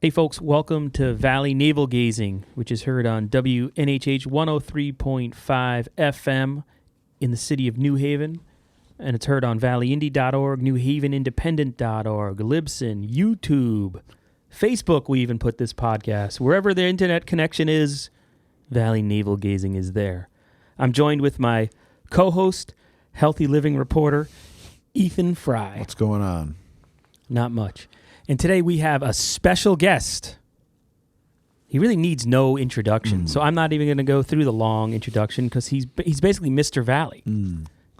Hey folks, welcome to Valley Navel Gazing, which is heard on WNHH 103.5 FM in the city of New Haven, and it's heard on valleyindy.org, newhavenindependent.org, Libsyn, YouTube, Facebook. We even put this podcast. Wherever the internet connection is, Valley Navel Gazing is there. I'm joined with my co-host, healthy living reporter, Ethan Fry. What's going on? Not much. And today we have a special guest. He really needs no introduction, so I'm not even going to go through the long introduction because he's basically Mr. Valley.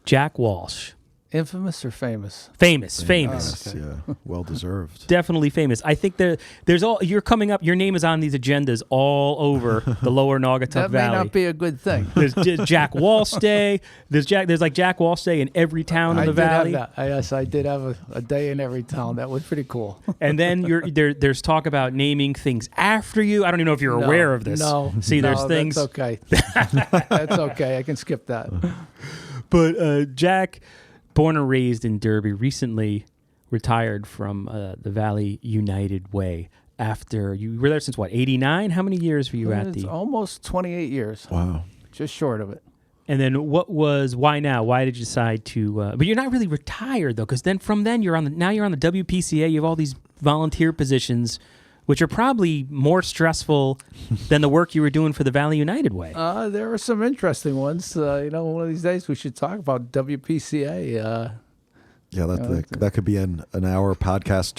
Jack Walsh. Infamous or famous? Famous. Yes, yeah, well deserved. Definitely famous. I think there's all you're coming up. Your name is on these agendas all over the Lower Naugatuck That Valley. may not be a good thing. There's Jack Walsh Day. There's like Jack Walsh Day in every town in the valley. Yes, I did have a day in every town. That was pretty cool. And then there's talk about naming things after you. I don't even know if you're aware of this. No. See, there's things. That's okay. That's okay. I can skip that. But Jack, born and raised in Derby, recently retired from the Valley United Way after you were there since what, 89? How many years were you at the? Almost 28 years. Wow. Just short of it. And then why now? Why did you decide to, but you're not really retired though, because from then you're on the WPCA, you have all these volunteer positions, which are probably more stressful than the work you were doing for the Valley United Way. There are some interesting ones. One of these days we should talk about WPCA. That could be an hour podcast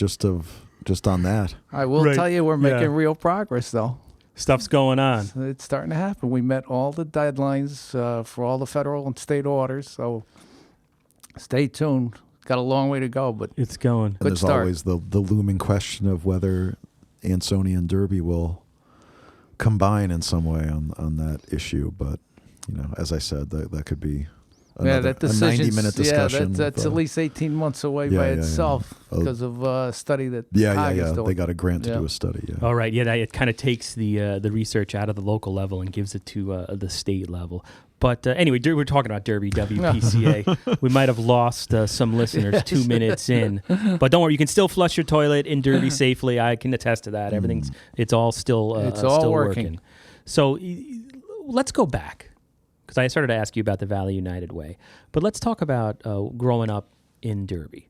just on that. I will tell you, we're making real progress though. Stuff's going on. It's starting to happen. We met all the deadlines for all the federal and state orders, so stay tuned. Got a long way to go, but it's going. And there's always the looming question of whether Ansonia and Derby will combine in some way on that issue. But, as I said, that could be a 90-minute discussion. That's at least 18 months away by itself because of a study that is doing. They got a grant to do a study. Yeah. All right. Yeah, it kind of takes the research out of the local level and gives it to the state level. But anyway, we're talking about Derby WPCA. We might have lost some listeners 2 minutes in. But don't worry, you can still flush your toilet in Derby safely. I can attest to that. It's all still working. So let's go back, because I started to ask you about the Valley United Way. But let's talk about growing up in Derby.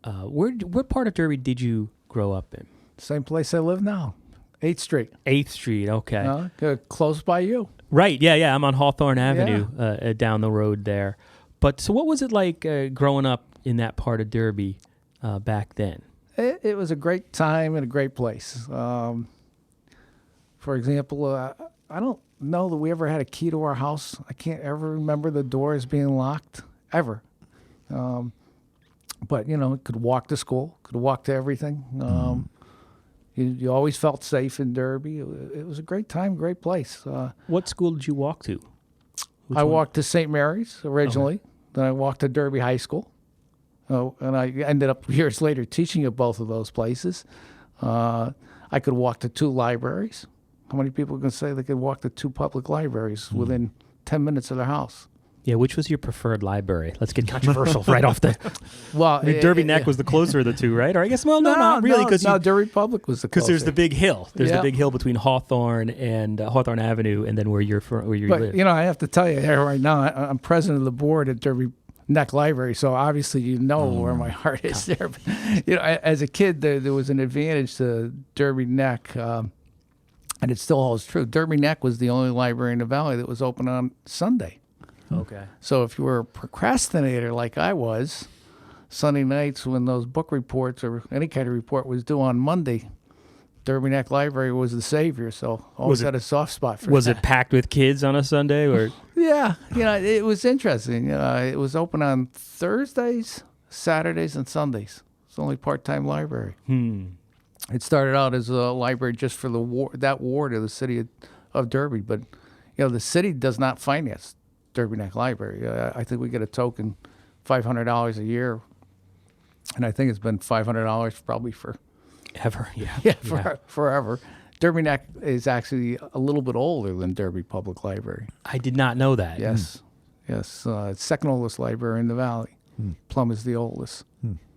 What part of Derby did you grow up in? Same place I live now, 8th Street. 8th Street, okay. Close by you. Right, yeah. I'm on Hawthorne Avenue down the road there. But so what was it like growing up in that part of Derby back then? It was a great time and a great place. For example, I don't know that we ever had a key to our house. I can't ever remember the doors being locked, ever. But, could walk to school, could walk to everything. You always felt safe in Derby. It was a great time, great place. What school did you walk to? I walked to St. Mary's originally. Okay. Then I walked to Derby High School. And I ended up years later teaching at both of those places. I could walk to 2 libraries. How many people can say they could walk to 2 public libraries within 10 minutes of their house? Yeah, which was your preferred library? Let's get controversial right off the... Well, Derby Neck was the closer of the 2, right? Or I guess, not really. Derby Public was the closer. Because there's the big hill. There's the big hill between Hawthorne and Hawthorne Avenue, and then where you live. I have to tell you right now, I'm president of the board at Derby Neck Library, so obviously where my heart is there. But, as a kid, there was an advantage to Derby Neck, and it still holds true. Derby Neck was the only library in the valley that was open on Sunday. Okay. So if you were a procrastinator like I was, Sunday nights when those book reports or any kind of report was due on Monday, Derby Neck Library was the savior. So always had a soft spot for that. Was it packed with kids on a Sunday? Or Yeah. It was interesting. It was open on Thursdays, Saturdays, and Sundays. It's the only part-time library. It started out as a library just for that ward of the city of Derby. But, the city does not finance Derby Neck Library. I think we get a token $500 a year, and I think it's been $500 probably for ever. Yeah, forever. Derby Neck is actually a little bit older than Derby Public Library. I did not know that. Yes. It's second oldest library in the valley. Plum is the oldest.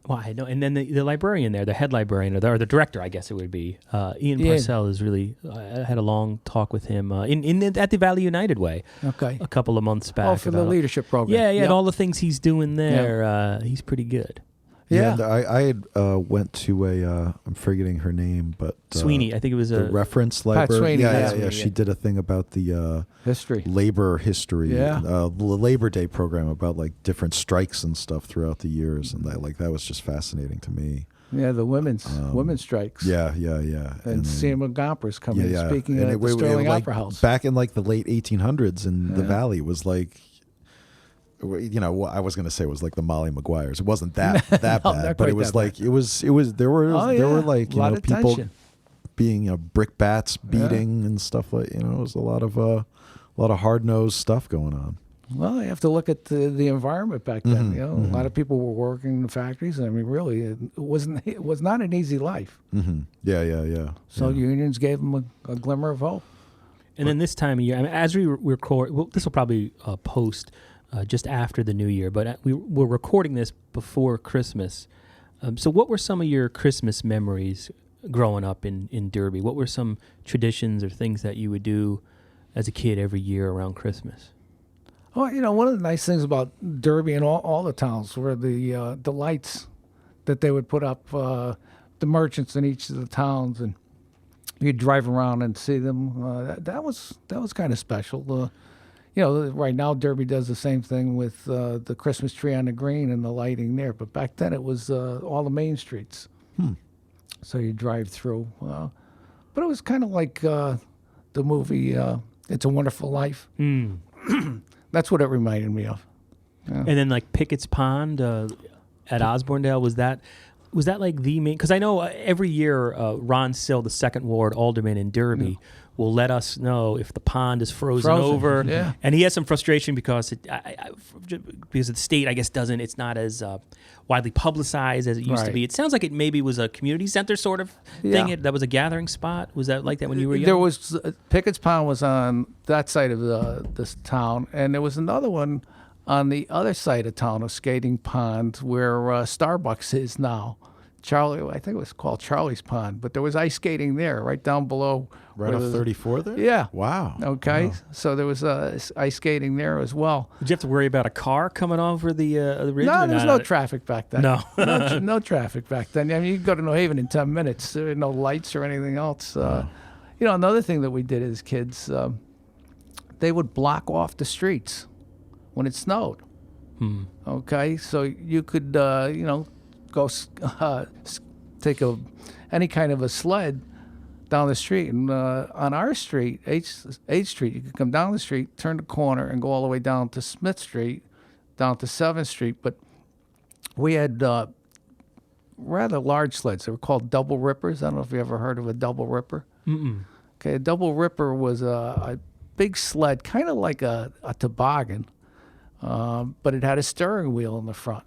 Well, I know. And then the librarian there, the head librarian, or the director, I guess it would be, Ian Parcell is really, I had a long talk with him at the Valley United Way a couple of months back. Oh, for the leadership program. Yeah, and all the things he's doing there, he's pretty good. Yeah, and I had went to I'm forgetting her name, but Sweeney, I think it was the reference library. Pat Yeah. Sweeney, She did a thing about the labor history, the Labor Day program about like different strikes and stuff throughout the years, and that was just fascinating to me. Yeah, the women's strikes. Yeah. And Seema Gomper's coming speaking at the Sterling Opera House back in like the late 1800s in the Valley was like. I was going to say it was like the Molly Maguires. It wasn't that bad, but it was like it was. There were like people being brickbats beating and stuff like it was a lot of hard nosed stuff going on. Well, you have to look at the environment back then. A lot of people were working in the factories. I mean, really, it was not an easy life. Yeah. So unions gave them a glimmer of hope. And then this time of year, I mean, as we record, this will probably post. Just after the New Year, but we're recording this before Christmas. So what were some of your Christmas memories growing up in Derby? What were some traditions or things that you would do as a kid every year around Christmas? Oh, one of the nice things about Derby and all the towns were the lights that they would put up, the merchants in each of the towns, and you'd drive around and see them. That was kind of special. Right now Derby does the same thing with the Christmas tree on the green and the lighting there. But back then it was all the main streets. So you drive through. But it was kind of like the movie It's a Wonderful Life. That's what it reminded me of. Yeah. And then like Pickett's Pond at Osborndale, was that like the main? Because I know every year Ron Sill, the 2nd Ward Alderman in Derby, will let us know if the pond is frozen over. Yeah. And he has some frustration because because the state, I guess, it's not as widely publicized as it used to be. It sounds like it maybe was a community center sort of thing. That was a gathering spot. Was that like that when you were young? There was, Pickett's Pond was on that side of this town, and there was another one on the other side of town, a skating pond where Starbucks is now. I think it was called Charlie's Pond, but there was ice skating there, right down below. Right off 34 there? Yeah. Wow. Okay. Wow. So there was ice skating there as well. Did you have to worry about a car coming over the ridge? No, there was no traffic back then. No. no traffic back then. I mean, you could go to New Haven in 10 minutes. There were no lights or anything else. Another thing that we did as kids, they would block off the streets when it snowed. Okay. So you could, go take any kind of a sled down the street, and on our street, 8th Street, you could come down the street, turn the corner, and go all the way down to Smith Street, down to 7th Street. But we had rather large sleds. They were called double rippers. I don't know if you ever heard of a double ripper. Okay, a double ripper was a big sled, kind of like a toboggan, but it had a steering wheel in the front.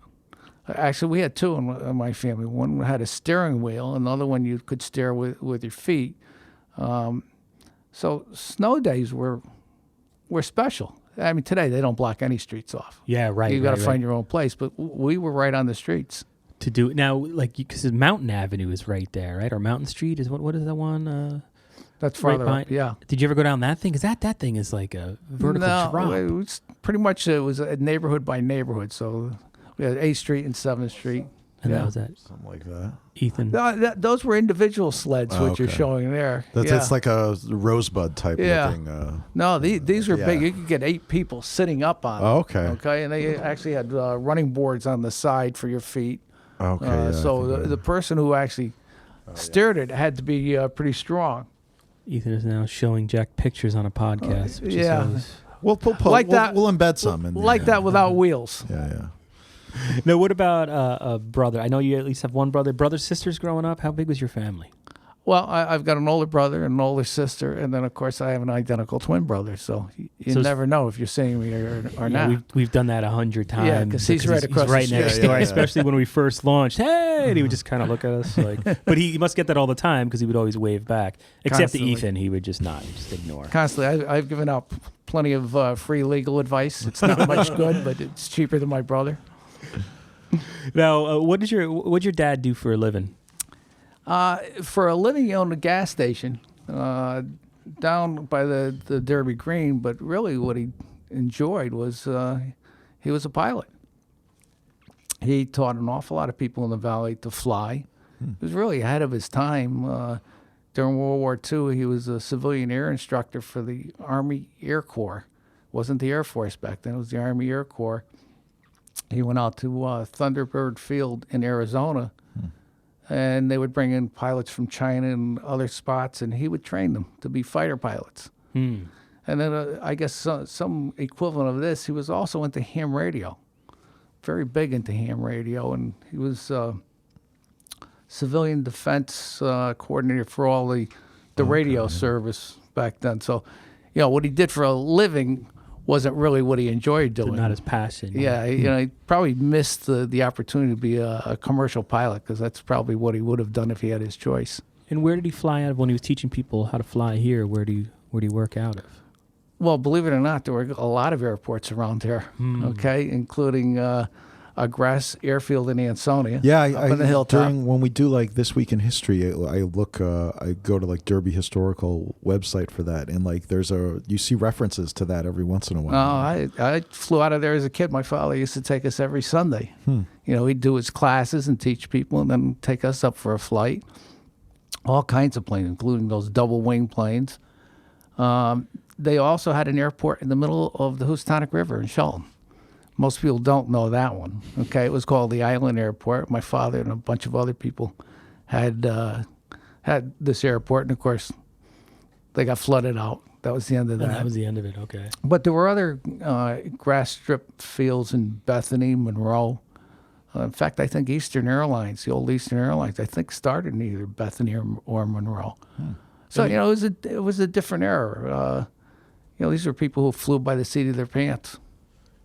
Actually, we had two in my family. One had a steering wheel, another one you could steer with your feet. So snow days were special. I mean, today they don't block any streets off. Yeah, right. You got to find your own place, but we were right on the streets. To do it now, like because Mountain Avenue is right there, right? Or Mountain Street is what is that one? That's farther up, yeah. Did you ever go down that thing? Because that thing is like a vertical drop. It was pretty much a neighborhood by neighborhood. So we had 8th Street and 7th Street. And that was that. Something like that. Ethan. No, those were individual sleds, which you're showing there. That's like a rosebud type looking. No, these were big. You could get 8 people sitting up on them. Okay. Okay, and they actually had running boards on the side for your feet. Okay. So the person who actually steered it had to be pretty strong. Ethan is now showing Jack pictures on a podcast. Which is always... We'll embed some in there. Like that without wheels. Yeah. Now, what about a brother? I know you at least have one brother. Brothers, sisters growing up? How big was your family? Well, I've got an older brother and an older sister, and then, of course, I have an identical twin brother. So you never know if you're seeing me or not. We've done that 100 times. Yeah, because he's right across the street. Next door, especially when we first launched. Hey! And he would just kind of look at us like... But he must get that all the time because he would always wave back. Except to Ethan, he would just not, just ignore. Constantly. I've given out plenty of free legal advice. It's not much good, but it's cheaper than my brother. Now, what'd your dad do for a living? For a living, he owned a gas station down by the Derby Green, but really what he enjoyed was he was a pilot. He taught an awful lot of people in the Valley to fly. He was really ahead of his time. During World War II, he was a civilian air instructor for the Army Air Corps. It wasn't the Air Force back then, it was the Army Air Corps. He went out to Thunderbird Field in Arizona, and they would bring in pilots from China and other spots, and he would train them to be fighter pilots. And then I guess some equivalent of this, he was also into ham radio, very big into ham radio, and he was civilian defense coordinator for all the radio service back then. So, what he did for a living wasn't really what he enjoyed doing. Not his passion. Yeah, he probably missed the opportunity to be a commercial pilot, because that's probably what he would have done if he had his choice. And where did he fly out of when he was teaching people how to fly here? Where do you work out of? Well, believe it or not, there were a lot of airports around here, okay, including a grass airfield in Ansonia. Yeah, up in the hilltop. When we do like This Week in History, I look, I go to like Derby Historical website for that, and like you see references to that every once in a while. I flew out of there as a kid. My father used to take us every Sunday. He'd do his classes and teach people, and then take us up for a flight. All kinds of planes, including those double wing planes. They also had an airport in the middle of the Houstonic River in Shelton. Most people don't know that one. Okay, it was called the Island Airport. My father and a bunch of other people had this airport, and of course, they got flooded out. That was the end of that. That was the end of it. Okay. But there were other grass strip fields in Bethany, Monroe. In fact, I think Eastern Airlines, the old Eastern Airlines, I think started in either Bethany or Monroe. So it was a different era. These were people who flew by the seat of their pants.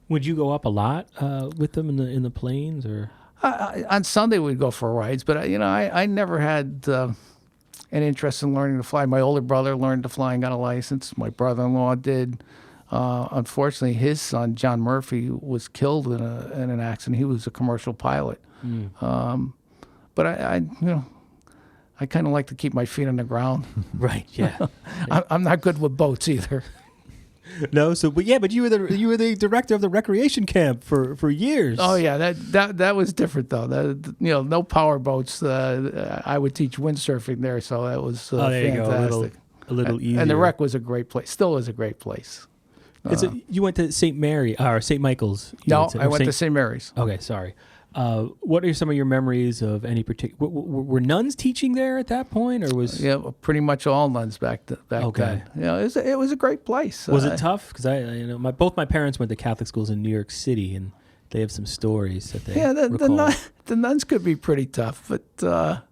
Would you go up a lot with them in the planes, or? On Sunday we'd go for rides, but I never had an interest in learning to fly. My older brother learned to fly and got a license. My brother-in-law did. Unfortunately, his son John Murphy was killed in an accident. He was a commercial pilot. But I kind of like to keep my feet on the ground. Right. Yeah. I'm not good with boats either. No, but you were the director of the recreation camp for years. Oh yeah, that was different though. No power boats. I would teach windsurfing there, so that was there fantastic. You go. A little easier. And the rec was a great place. Still is a great place. You went to St. Mary or St. Michael's? I went to St. Mary's. Okay, sorry. What are some of your memories of any particular? Were nuns teaching there at that point, or was? Yeah, pretty much all nuns back then. It was a great place. Was it tough? Because both my parents went to Catholic schools in New York City, and they have some stories that they recall. The nuns could be pretty tough, but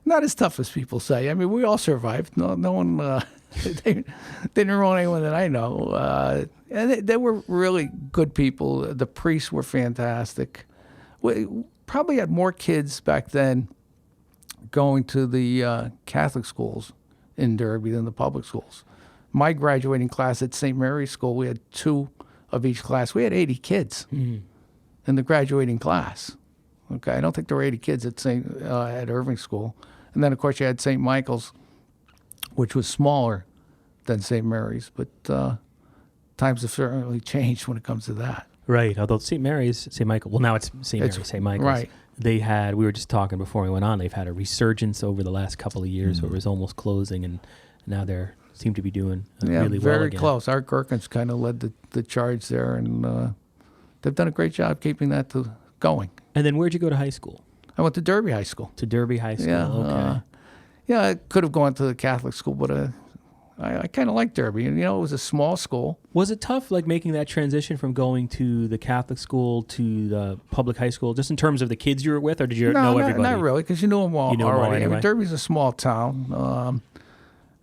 not as tough as people say. I mean, we all survived. No one they didn't ruin anyone that I know, and they were really good people. The priests were fantastic. We probably had more kids back then going to the Catholic schools in Derby than the public schools. My graduating class at St. Mary's School, we had 2 of each class. We had 80 kids in the graduating class. Okay, I don't think there were 80 kids at Irving School. And then, of course, you had St. Michael's, which was smaller than St. Mary's. But times have certainly changed when it comes to that. Right, although St. Michael, well, now it's St. Mary's, St. Michael's. Right. We were just talking before we went on, they've had a resurgence over the last couple of years where it was almost closing, and now they seem to be doing really well again. Very close. Art Gerkens kind of led the charge there, and they've done a great job keeping that going. And then where'd you go to high school? I went to Derby High School. To Derby High School, okay. I could have gone to the Catholic school, but I kind of liked Derby. And, it was a small school. Was it tough, like, making that transition from going to the Catholic school to the public high school, just in terms of the kids you were with, or did you know everybody? Not really, because you knew them all already. Anyway. I mean, Derby's a small town.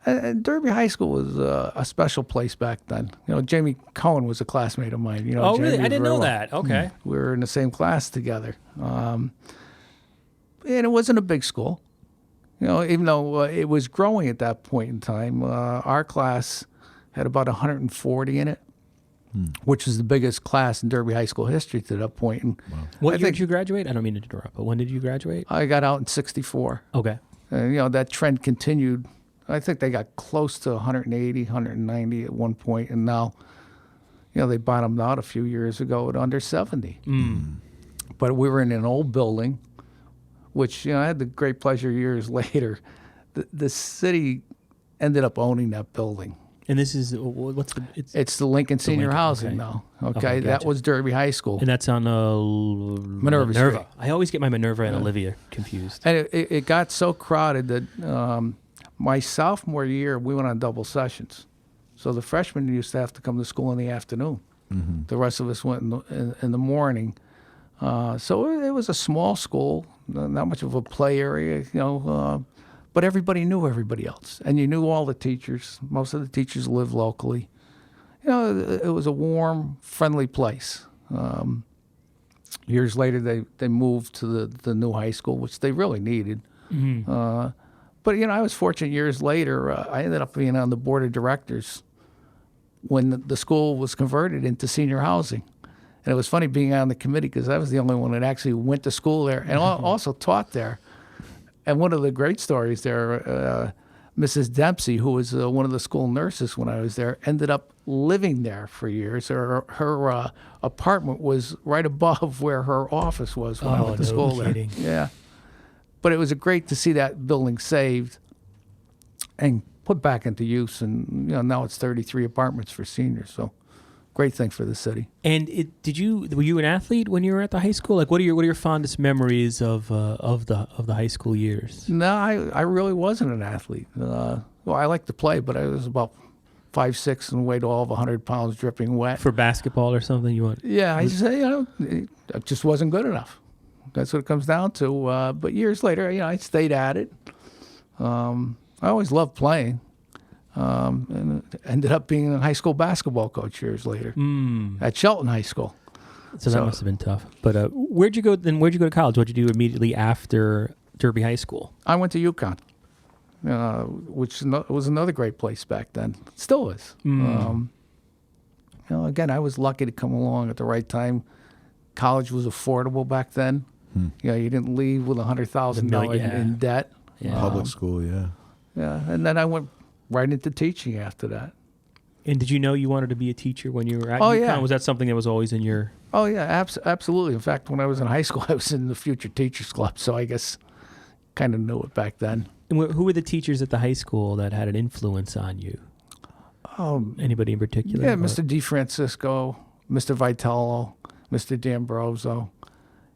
And Derby High School was a special place back then. Jamie Cohen was a classmate of mine. Oh, Jamie really? I didn't know Verla. that. Okay. We were in the same class together. And it wasn't a big school. Even though it was growing at that point in time, our class had about 140 in it. which was the biggest class in Derby High School history to that point. And What year did you graduate? I don't mean to interrupt, but when did you graduate? I got out in '64. Okay. That trend continued. I think they got close to 180, 190 at one point, and now, they bottomed out a few years ago at under 70. But we were in an old building, which, I had the great pleasure years later. The city ended up owning that building. And this is, what's the... It's the Lincoln Senior Lincoln, Housing okay. now. Okay, Okay, gotcha. that was Derby High School. And that's on Minerva Street. I always get my Minerva and Olivia confused. And it got so crowded that my sophomore year, we went on double sessions. So the freshmen used to have to come to school in the afternoon. The rest of us went in the morning. So it was a small school, not much of a play area, but everybody knew everybody else. And you knew all the teachers. Most of the teachers lived locally. It was a warm, friendly place. Years later, they moved to the new high school, which they really needed. But, I was fortunate years later. I ended up being on the board of directors when the school was converted into senior housing. And it was funny being on the committee because I was the only one that actually went to school there and also taught there. And one of the great stories there, Mrs. Dempsey, who was one of the school nurses when I was there, ended up living there for years. Her apartment was right above where her office was when I went to school kidding. there. Yeah. But it was great to see that building saved and put back into use. And now it's 33 apartments for seniors. So great thing for the city. And were you an athlete when you were at the high school? Like, what are your fondest memories of the high school years? No, I really wasn't an athlete. Well, I liked to play, but I was about 5'6" and weighed all of 100 pounds, dripping wet. For basketball or something, you want? Yeah, I just wasn't good enough. That's what it comes down to. But years later, I stayed at it. I always loved playing. And ended up being a high school basketball coach years later at Shelton High School. So that must have been tough. But where'd you go to college? What'd you do immediately after Derby High School? I went to UConn, which was another great place back then. It still is. Again, I was lucky to come along at the right time. College was affordable back then. You didn't leave with $100,000 in debt. Yeah. Public school, yeah. Yeah, and then I went right into teaching after that. And did you know you wanted to be a teacher when you were at UConn? UConn? Yeah. Was that something that was always in your... Oh, yeah, absolutely. In fact, when I was in high school, I was in the Future Teachers Club, so I guess kind of knew it back then. And who were the teachers at the high school that had an influence on you? Anybody in particular? Yeah, Mr. DeFrancisco, Mr. Vitello, Mr. D'Ambrosio.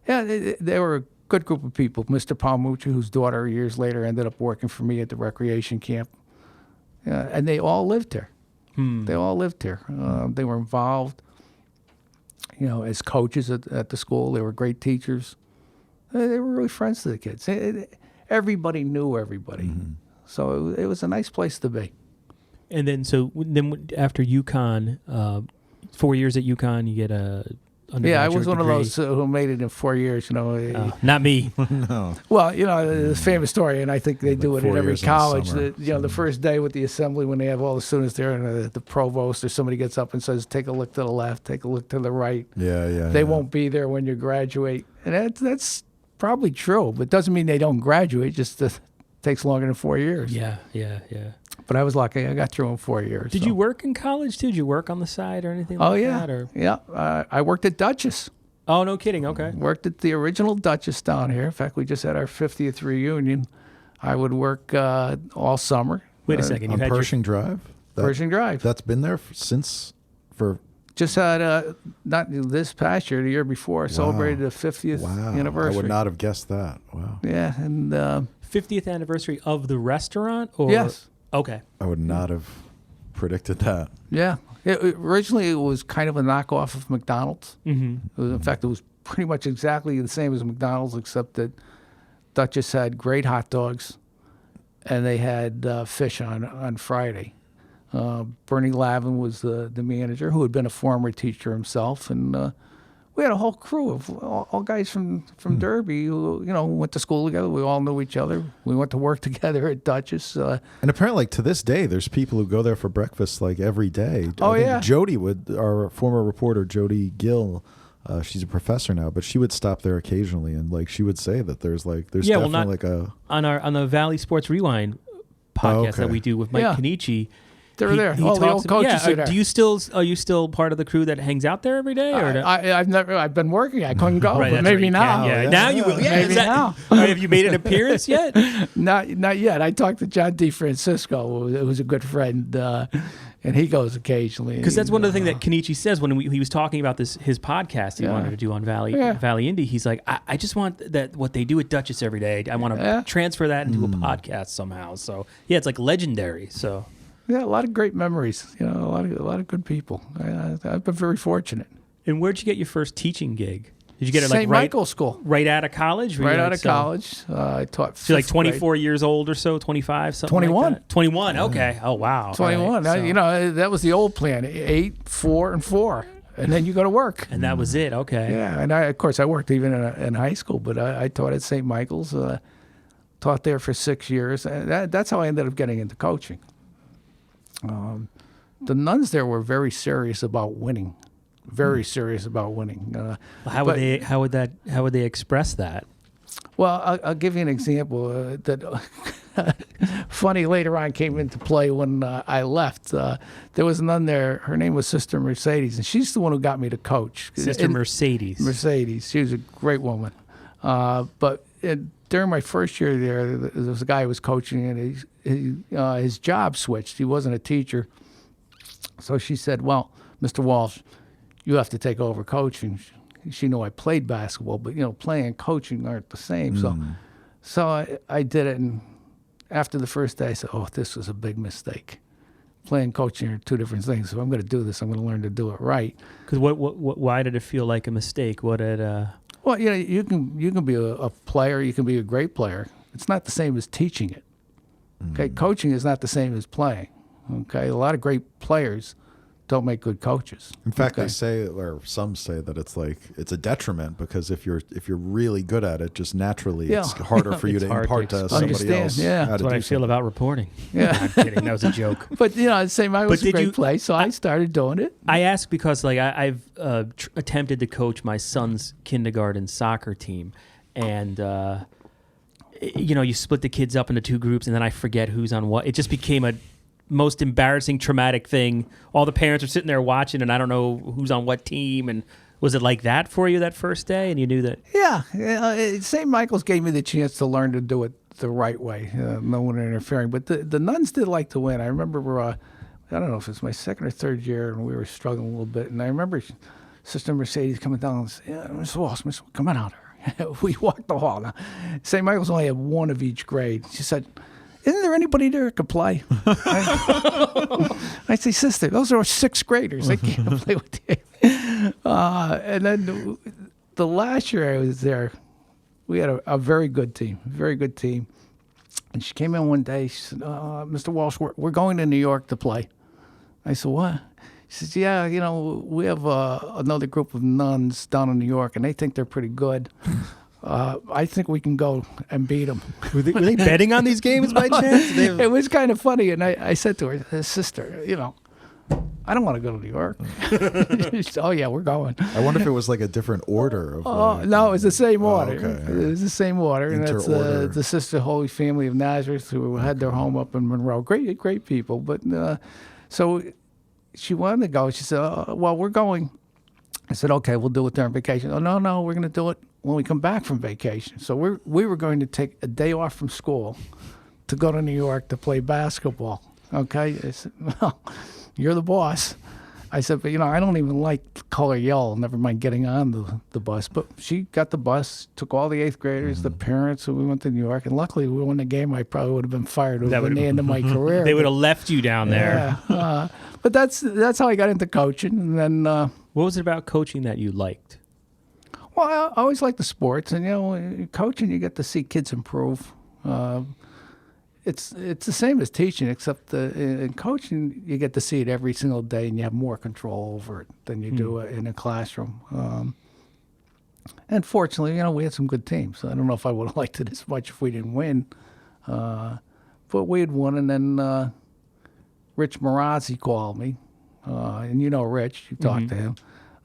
Yeah, they were a good group of people. Mr. Palmucci, whose daughter years later ended up working for me at the recreation camp. And they all lived here. They all lived here. They were involved, as coaches at the school. They were great teachers. They were really friends to the kids. Everybody knew everybody. So it was a nice place to be. And then after UConn, 4 years at UConn, you get a undergraduate Yeah, I was one degree. of those who made it in 4 years. Not me. No. Well, the famous story, and I think they do it 4 at every years in the college. summer. The first day with the assembly, when they have all the students there, and the provost or somebody gets up and says, "Take a look to the left, take a look to the right." Yeah. They won't be there when you graduate, and that's probably true. But it doesn't mean they don't graduate. Just takes longer than 4 years. Yeah. But I was lucky; I got through in 4 years. Did you work in college too? Did you work on the side or anything like that? Or? Yeah. I worked at Dutchess. Oh, no kidding. Okay. Worked at the original Dutchess down here. In fact, we just had our 50th reunion. I would work all summer. Wait a second. You On had Pershing Drive? Pershing Drive. That's been there since for... Just had, not this past year, the year before, celebrated the 50th anniversary. I would not have guessed that. Wow. Yeah, and... 50th anniversary of the restaurant? Or? Yes. Okay. I would not have predicted that. Yeah. Originally, it was kind of a knockoff of McDonald's. In fact, it was pretty much exactly the same as McDonald's, except that Dutchess had great hot dogs, and they had fish on Friday. Bernie Lavin was the manager, who had been a former teacher himself, and we had a whole crew of all guys from Derby who, went to school together. We all knew each other. We went to work together at Dutchess. And apparently, like, to this day, there's people who go there for breakfast like every day. Oh, I think yeah. Jody our former reporter, Jody Gill, she's a professor now, but she would stop there occasionally, and like she would say that there's definitely like a on the Valley Sports Rewind podcast that we do with Mike Kenichi. They're there. All the old coaches are there. Are you still part of the crew that hangs out there every day? Or I've been working. I couldn't go, right, but maybe now. Yeah, now you will. Yeah, maybe now. Have you made an appearance yet? Not yet. I talked to John DeFrancisco, who's a good friend, and he goes occasionally. Because that's one of the things that Kenichi says when he was talking about his podcast he wanted to do on Valley Indy. He's like, I just want that what they do at Dutchess every day. I want to transfer that into a podcast somehow. So yeah, it's like legendary. So. Yeah, a lot of great memories. A lot of good people. I've been very fortunate. And where'd you get your first teaching gig? Did you get it like St. Michael's School? Right out of college? Right out of college. I taught. So you're like 24 years old or so, 25, something 21. like that? 21. Okay. Oh wow. 21. Right, that was the old plan: 8, 4, and 4, and then you go to work. And that was it. Okay. Yeah, and of course I worked even in high school, but I taught at St. Michael's. Taught there for 6 years. That's how I ended up getting into coaching. The nuns there were very serious about winning, very serious about winning. How would they express that? Well, I'll give you an example that funny later on came into play when I left. There was a nun there. Her name was Sister Mercedes, and she's the one who got me to coach. Sister Mercedes. Mercedes. She was a great woman. But during my first year there was a guy who was coaching, and his job switched. He wasn't a teacher. So she said, well, Mr. Walsh, you have to take over coaching. She knew I played basketball, but, playing and coaching aren't the same. So I did it, and after the first day, I said, oh, this was a big mistake. Playing and coaching are two different things. So I'm going to do this. I'm going to learn to do it right. Because why did it feel like a mistake? Well, you can be a player. You can be a great player. It's not the same as teaching it. Okay, coaching is not the same as playing. Okay, a lot of great players don't make good coaches. In fact, they say, or some say, that it's a detriment, because if you're really good at it, just naturally it's harder for you to impart to somebody else. Yeah, that's what I feel about reporting. Yeah, I'm kidding. That was a joke. But St. Michael's was a great place, so I started doing it. I ask because I've attempted to coach my son's kindergarten soccer team, and you split the kids up into two groups, and then I forget who's on what. It just became a most embarrassing, traumatic thing. All the parents are sitting there watching, and I don't know who's on what team. And was it like that for you that first day, and you knew that? Yeah. St. Michael's gave me the chance to learn to do it the right way, no one interfering. But the nuns did like to win. I remember, I don't know if it was my second or third year, and we were struggling a little bit. And I remember Sister Mercedes coming down and saying, Mr. Walsh, come on out here. We walked the hall. Now, St. Michael's only had one of each grade. She said, isn't there anybody there that could play? I say, sister, those are 6th graders. They can't play with you. And then the last year I was there, we had a very good team. And she came in one day. She said, Mr. Walsh, we're going to New York to play. I said, what? She says, yeah, we have another group of nuns down in New York, and they think they're pretty good. I think we can go and beat them. Were they betting on these games by chance? It was kind of funny, and I said to her, sister, I don't want to go to New York. She said, oh, yeah, we're going. I wonder if it was like a different order. No, it was the same order. Okay. It was the same order, and that's the Sister Holy Family of Nazareth, who had their home up in Monroe. Great people. But so she wanted to go. She said, well, we're going. I said, okay, we'll do it during vacation. Oh, no, we're going to do it when we come back from vacation. So we were going to take a day off from school to go to New York to play basketball. Okay? I said, well, you're the boss. I said, but, I don't even like color yellow, never mind getting on the bus. But she got the bus, took all the 8th graders, the parents, and we went to New York. And luckily, we won the game. I probably would have been fired. It would have been the end of my career. They would have left you down there. Yeah. But that's how I got into coaching. And then... what was it about coaching that you liked? Well, I always liked the sports. And, coaching, you get to see kids improve. It's the same as teaching, except in coaching, you get to see it every single day, and you have more control over it than you do in a classroom. And fortunately, we had some good teams. I don't know if I would have liked it as much if we didn't win. But we had won, and then Rich Marazzi called me. And Rich, you talked to him.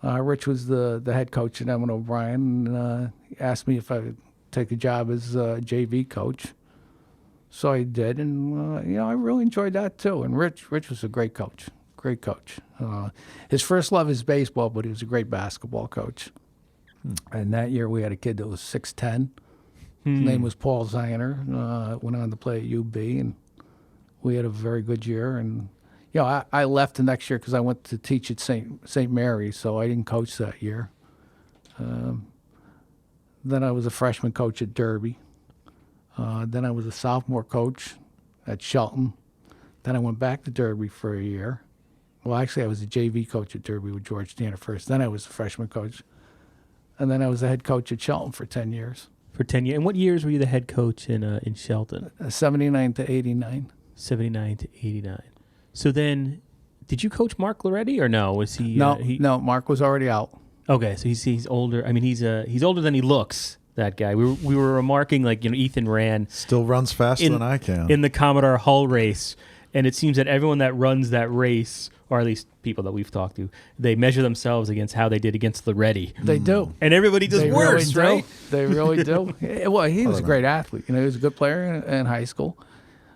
Rich was the head coach at Evan O'Brien, and he asked me if I would take a job as JV coach. So I did, and I really enjoyed that too. And Rich was a great coach. Great coach. His first love is baseball, but he was a great basketball coach. And that year we had a kid that was 6'10". His name was Paul Ziner. Went on to play at UB, and we had a very good year. And I left the next year because I went to teach at St. Mary's, so I didn't coach that year. Then I was a freshman coach at Derby. Then I was a sophomore coach at Shelton. Then I went back to Derby for a year. Well, actually, I was a JV coach at Derby with George Danner first. Then I was a freshman coach. And then I was the head coach at Shelton for 10 years. For 10 years. And what years were you the head coach in Shelton? 79 to 89. 79 to 89. So then, did you coach Mark Loretti or no? Was he? No, Mark was already out. Okay, so he's older. I mean, he's older than he looks. That guy. We were remarking Ethan ran still runs faster than I can in the Commodore Hull race, and it seems that everyone that runs that race, or at least people that we've talked to, they measure themselves against how they did against Loretti. They do, and everybody does worse, really right? They really do. Well, he was a great athlete. He was a good player in high school.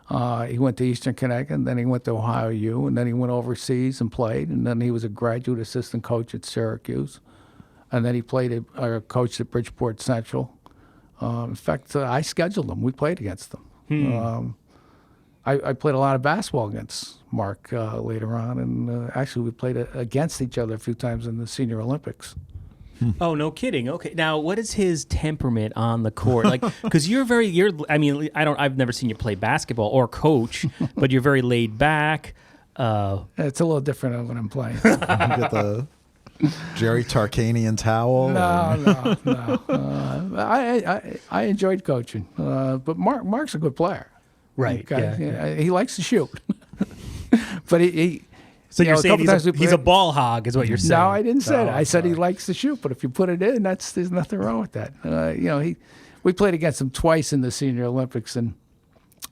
He went to Eastern Connecticut, and then he went to Ohio U, and then he went overseas and played, and then he was a graduate assistant coach at Syracuse. And then he played coached at Bridgeport Central. In fact, I scheduled him. We played against them. I played a lot of basketball against Mark later on, and actually we played against each other a few times in the Senior Olympics. Oh, no kidding. Okay, now what is his temperament on the court? Because I've never seen you play basketball or coach, but you're very laid back. It's a little different when I'm playing. You get the Jerry Tarkanian towel? No. I enjoyed coaching, but Mark's a good player. Right. Yeah. He likes to shoot, but he So you're saying he's a ball hog, is what you're saying? No, I didn't say that. I said he likes to shoot, but if you put it in, there's nothing wrong with that. We played against him twice in the Senior Olympics, and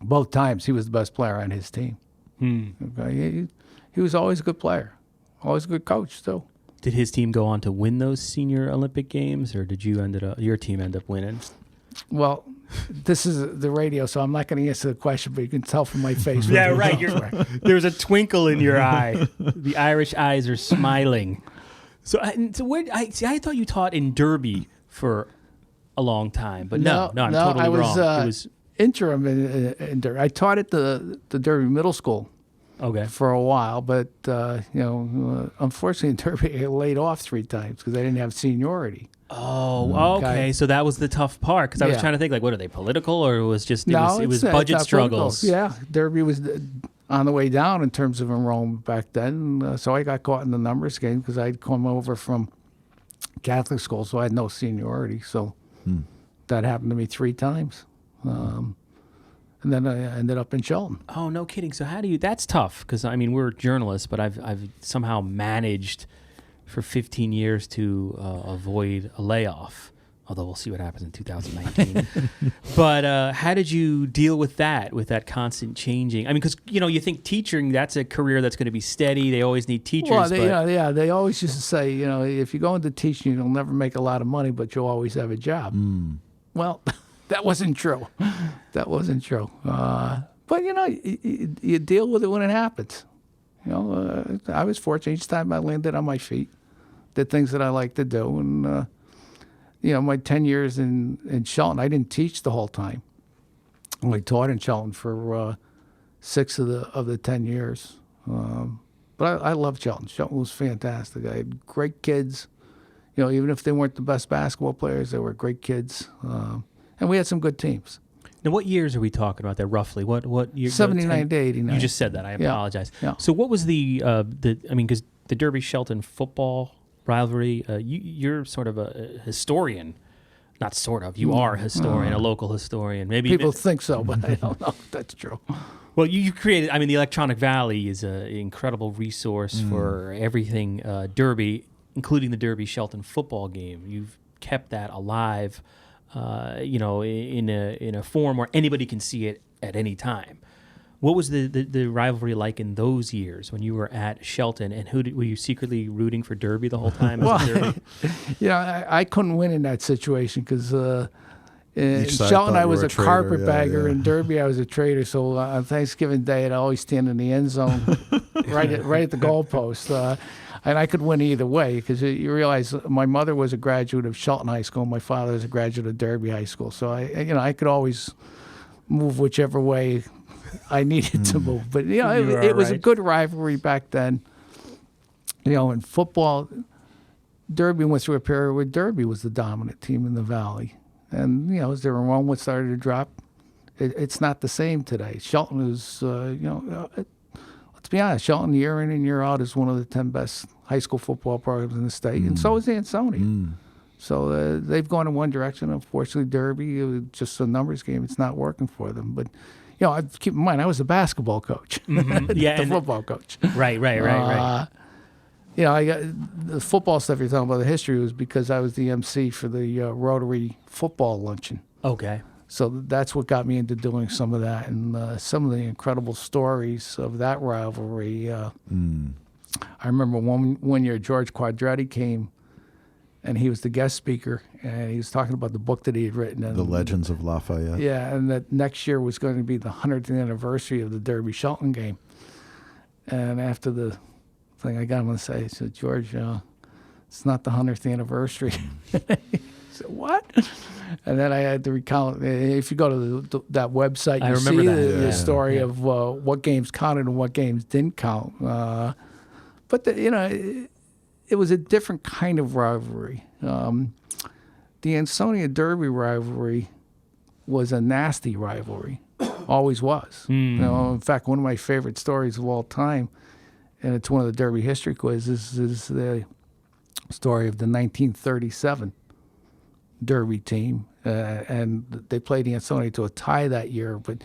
both times he was the best player on his team. Okay? He was always a good player, always a good coach too. Did his team go on to win those Senior Olympic games, or did your team end up winning? Well, this is the radio, so I'm not going to answer the question, but you can tell from my face. Yeah, right. There's a twinkle in your eye. The Irish eyes are smiling. So I thought you taught in Derby for a long time, but no, I'm totally wrong. It was interim in Derby. I taught at the Derby Middle School. Okay. For a while, but unfortunately in Derby I got laid off 3 times because I didn't have seniority. Oh, okay. So that was the tough part, because I was trying to think, what are they, political, or it was just it was budget struggles? Political. Yeah, Derby was on the way down in terms of enrollment back then, so I got caught in the numbers game because I'd come over from Catholic school, so I had no seniority. So that happened to me 3 times. And then I ended up in Shelton. Oh, no kidding. So that's tough, because, we're journalists, but I've somehow managed for 15 years to avoid a layoff, although we'll see what happens in 2019. But how did you deal with that constant changing? Because, you think teaching, that's a career that's going to be steady. They always need teachers. Well, they always used to say, if you go into teaching, you'll never make a lot of money, but you'll always have a job. Well, that wasn't true. That wasn't true. But, you deal with it when it happens. I was fortunate. Each time I landed on my feet, did things that I like to do. And, my 10 years in Shelton, I didn't teach the whole time. I only taught in Shelton for 6 of the 10 years. But I loved Shelton. Shelton was fantastic. I had great kids. Even if they weren't the best basketball players, they were great kids. And we had some good teams. Now, what years are we talking about there, roughly? What year? 79 to 89. You just said that. I apologize. Yeah. So what was because the Derby-Shelton football rivalry, you're sort of a historian. Not sort of. You are a historian, a local historian. Maybe people think so, but I don't know if that's true. Well, you created, the Electronic Valley is an incredible resource for everything Derby, including the Derby-Shelton football game. You've kept that alive, in a form where anybody can see it at any time. What was the rivalry like in those years when you were at Shelton, and were you secretly rooting for Derby the whole time? I couldn't win in that situation because in Shelton I was a carpetbagger, and Derby I was a traitor. So on Thanksgiving Day I'd always stand in the end zone, right at the goalpost. And I could win either way because you realize my mother was a graduate of Shelton High School, and my father was a graduate of Derby High School. So I could always move whichever way I needed to move. But it was a good rivalry back then. In football, Derby went through a period where Derby was the dominant team in the Valley, and as their enrollment started to drop, it's not the same today. Shelton is, let's be honest, Shelton year in and year out is one of the 10 best high school football programs in the state, and so is Ansonia. So they've gone in one direction. Unfortunately, Derby, it was just a numbers game. It's not working for them. But, keep in mind, I was a basketball coach, the football coach. Right. I got the football stuff you're talking about, the history was because I was the MC for the Rotary football luncheon. Okay. So that's what got me into doing some of that, and some of the incredible stories of that rivalry. I remember one year George Quadretti came, and he was the guest speaker, and he was talking about the book that he had written. And, The Legends of Lafayette. Yeah, and that next year was going to be the 100th anniversary of the Derby-Shelton game. And after the thing, I got him to say, I said, George, it's not the 100th anniversary. He said, what? And then I had to recount. If you go to that website, you see the story of what games counted and what games didn't count. But it was a different kind of rivalry. The Ansonia Derby rivalry was a nasty rivalry, always was. In fact, one of my favorite stories of all time, and it's one of the Derby history quizzes, is the story of the 1937 Derby team, and they played Ansonia to a tie that year. But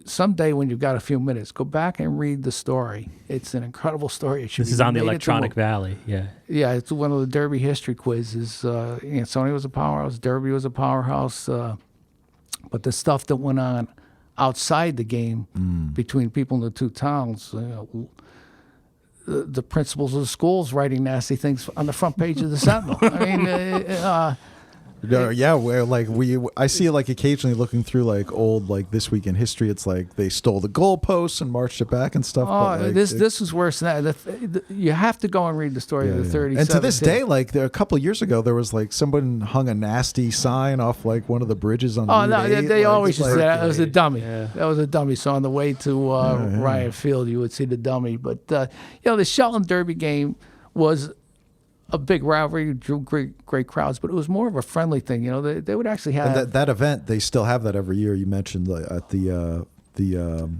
someday when you've got a few minutes, go back and read the story. It's an incredible story. This is on the Electronic Valley, yeah. Yeah, it's one of the Derby history quizzes. Ansonia was a powerhouse, Derby was a powerhouse, but the stuff that went on outside the game between people in the two towns, the principals of the schools writing nasty things on the front page of the Sentinel. I mean, I see it occasionally looking through old This Week in History. It's they stole the goalposts and marched it back and stuff. This is worse than that. You have to go and read the story of the 37. And to this day, a couple of years ago, there was someone hung a nasty sign off one of the bridges on. Oh no, they always used to say that. That was a dummy. Yeah. That was a dummy. So on the way to Riot Field, you would see the dummy. But the Shelton Derby game was a big rivalry, drew great crowds, but it was more of a friendly thing. They would actually have and that event. They still have that every year. You mentioned at the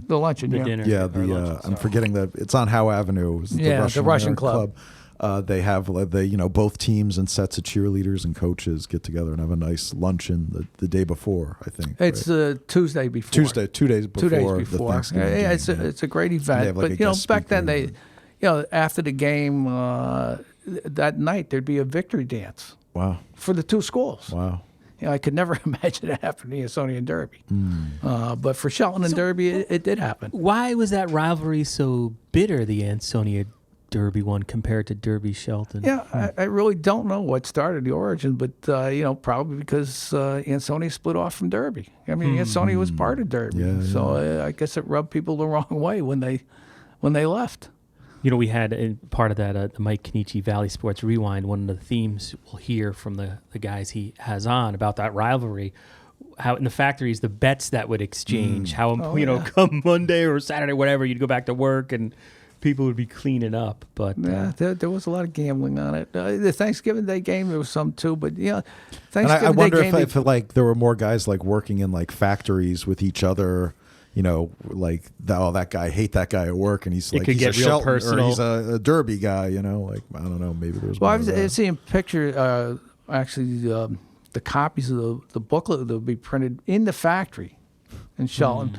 luncheon, dinner. Yeah, I'm forgetting that it's on Howe Avenue. The Russian Club. They have both teams and sets of cheerleaders and coaches get together and have a nice luncheon the day before. I think it's Tuesday before. 2 days before. 2 days before. The Thanksgiving game. It's a great event. But back then they, after the game. That night there'd be a victory dance. Wow. For the two schools. Wow. I could never imagine it happening in Ansonia and Derby. But for Shelton and Derby, it did happen. Why was that rivalry so bitter, the Ansonia Derby one, compared to Derby Shelton? Yeah, I really don't know what started the origin, but probably because Ansonia split off from Derby. I mean, Ansonia was part of Derby, I guess it rubbed people the wrong way when they left. We had part of that, the Mike Kenichi Valley Sports Rewind. One of the themes we'll hear from the guys he has on about that rivalry, how in the factories, the bets that would exchange, how, come Monday or Saturday, whatever, you'd go back to work and people would be cleaning up. But there was a lot of gambling on it. The Thanksgiving Day game, there was some too, but Thanksgiving I wonder Day game, if there were more guys working in factories with each other. That guy, I hate that guy at work, and he's he's a Shelton personal. Or he's a Derby guy, I don't know, maybe there's. Well, I was seeing pictures, actually, the copies of the booklet that would be printed in the factory in Shelton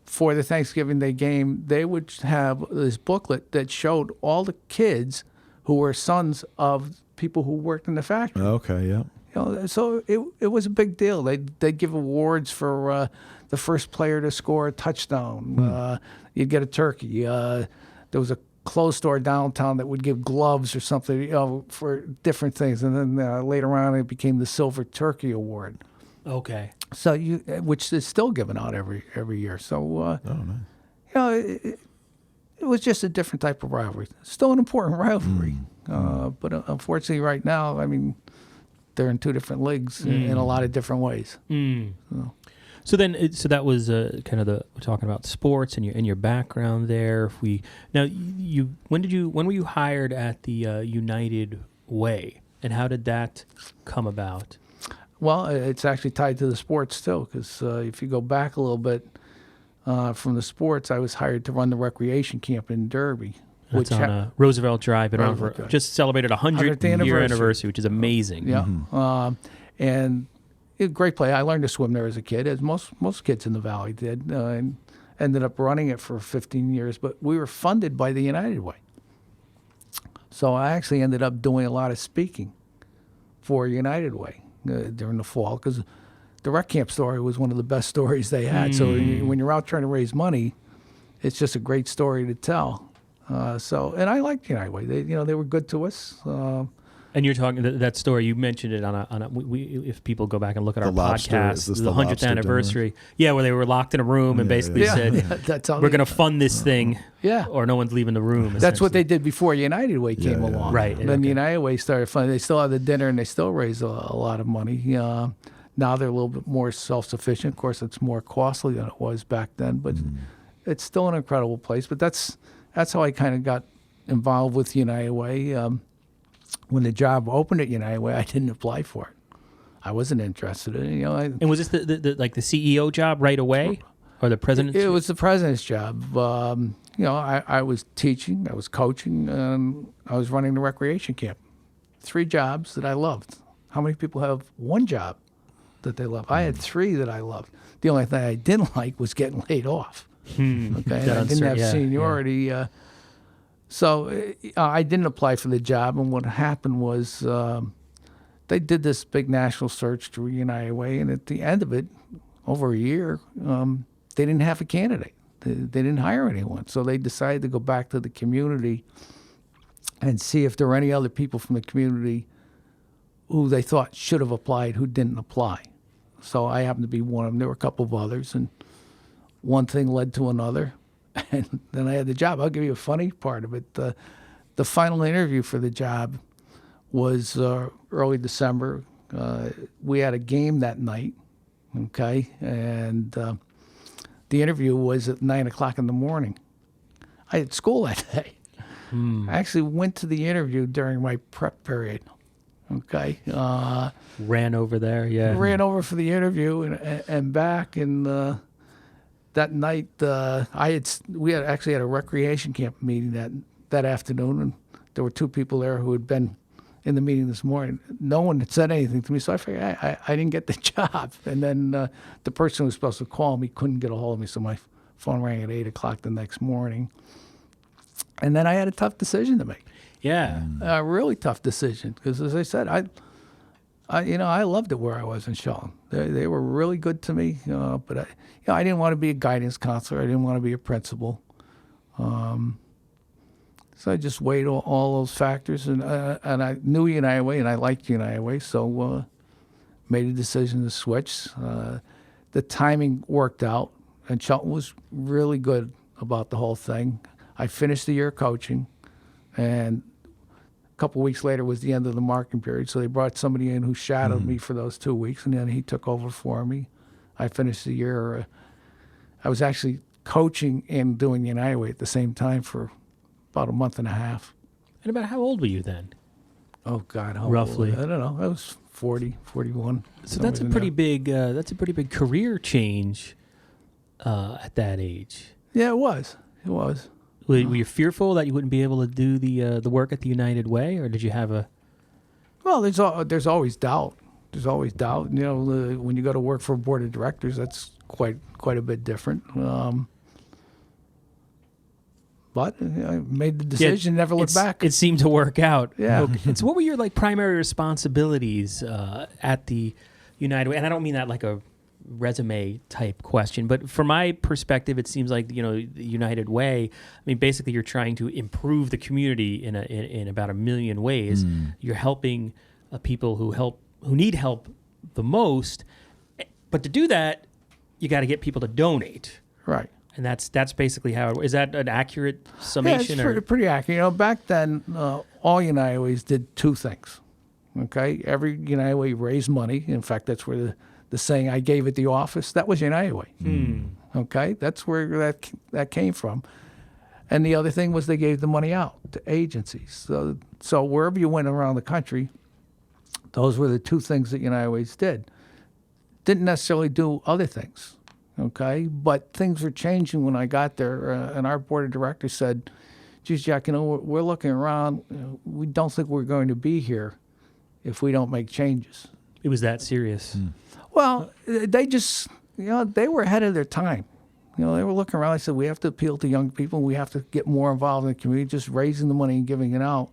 for the Thanksgiving Day game. They would have this booklet that showed all the kids who were sons of people who worked in the factory. Okay, yeah. So it was a big deal. They'd give awards for the first player to score a touchdown. You'd get a turkey. There was a clothes store downtown that would give gloves or something, for different things. And then later on, it became the Silver Turkey Award. Okay. So which is still given out every year. So Nice. it was just a different type of rivalry. Still an important rivalry, but unfortunately, right now, I mean, they're in two different leagues in a lot of different ways. So then, so that was kind of we're talking about sports and your background there. When were you hired at the United Way, and how did that come about? Well, it's actually tied to the sports too, because if you go back a little bit from the sports, I was hired to run the recreation camp in Derby. That's on Roosevelt Drive. Just celebrated a 100th year anniversary, which is amazing. Yeah, and a great play. I learned to swim there as a kid, as most kids in the Valley did, and ended up running it for 15 years. But we were funded by the United Way, so I actually ended up doing a lot of speaking for United Way during the fall, because the rec camp story was one of the best stories they had. So when you're out trying to raise money, it's just a great story to tell. And I liked United Way. They were good to us. And you're talking that story. You mentioned it if people go back and look at our podcast, the 100th anniversary. Dinner? Yeah, where they were locked in a room and basically said, "We're going to fund this thing, or no one's leaving the room." That's what they did before United Way came along. Right. And then United Way started funding. They still have the dinner, and they still raise a lot of money. Now they're a little bit more self-sufficient. Of course, it's more costly than it was back then, but it's still an incredible place. But that's how I kind of got involved with United Way. When the job opened at United Way, I didn't apply for it. I wasn't interested in it. And was this the CEO job right away, or the president's? It was the president's job. I was teaching, I was coaching, and I was running the recreation camp. 3 jobs that I loved. How many people have one job that they love? I had 3 that I loved. The only thing I didn't like was getting laid off. Okay, I didn't have seniority. Yeah. So I didn't apply for the job, and what happened was they did this big national search through United Way, and at the end of it, over a year, they didn't have a candidate. They didn't hire anyone, so they decided to go back to the community and see if there were any other people from the community who they thought should have applied who didn't apply. So I happened to be one of them. There were a couple of others, and one thing led to another. And then I had the job. I'll give you a funny part of it. The final interview for the job was early December. We had a game that night, okay? And the interview was at 9 o'clock in the morning. I had school that day. I actually went to the interview during my prep period, okay? Ran over there, yeah. Ran over for the interview and back, and that night, we had a recreation camp meeting that afternoon, and there were 2 people there who had been in the meeting this morning. No one had said anything to me, so I figured I didn't get the job. And then the person who was supposed to call me couldn't get a hold of me, so my phone rang at 8 o'clock the next morning. And then I had a tough decision to make. Yeah, a really tough decision, because as I said, I loved it where I was in Shelton. They were really good to me, but I didn't want to be a guidance counselor. I didn't want to be a principal. So I just weighed all those factors, and I knew United Way, and I liked United Way, so made a decision to switch. The timing worked out, and Shelton was really good about the whole thing. I finished the year coaching, and a couple of weeks later was the end of the marking period, so they brought somebody in who shadowed me for those 2 weeks, and then he took over for me. I finished the year. I was actually coaching and doing United Way at the same time for about a month and a half. And about how old were you then? Oh God, roughly. I don't know. I was 40, 41. So that's a pretty big. That's a pretty big career change at that age. Yeah, it was. It was. Were you fearful that you wouldn't be able to do the work at the United Way, or did you have a? Well, there's always doubt. There's always doubt. When you go to work for a board of directors, that's quite a bit different. But I made the decision, never looked back. It seemed to work out. Yeah. Okay. And so what were your primary responsibilities at the United Way? And I don't mean that like a resume type question, but from my perspective, it seems like, the United Way, I mean, basically you're trying to improve the community in about a million ways. You're helping people who need help the most, but to do that, you got to get people to donate. Right. And that's basically how is that an accurate summation? Yeah, it's pretty accurate. Back then, all United Ways did two things. Okay, every United Way raised money. In fact, that's where the saying "I gave at the office" that was United Way. Okay, that's where that came from. And the other thing was they gave the money out to agencies. So wherever you went around the country, those were the two things that United Ways did. Didn't necessarily do other things. Okay, but things were changing when I got there, and our board of directors said, "Geez, Jack, we're looking around. We don't think we're going to be here if we don't make changes." It was that serious. Well, they just, they were ahead of their time. They were looking around. I said, we have to appeal to young people. We have to get more involved in the community. Just raising the money and giving it out,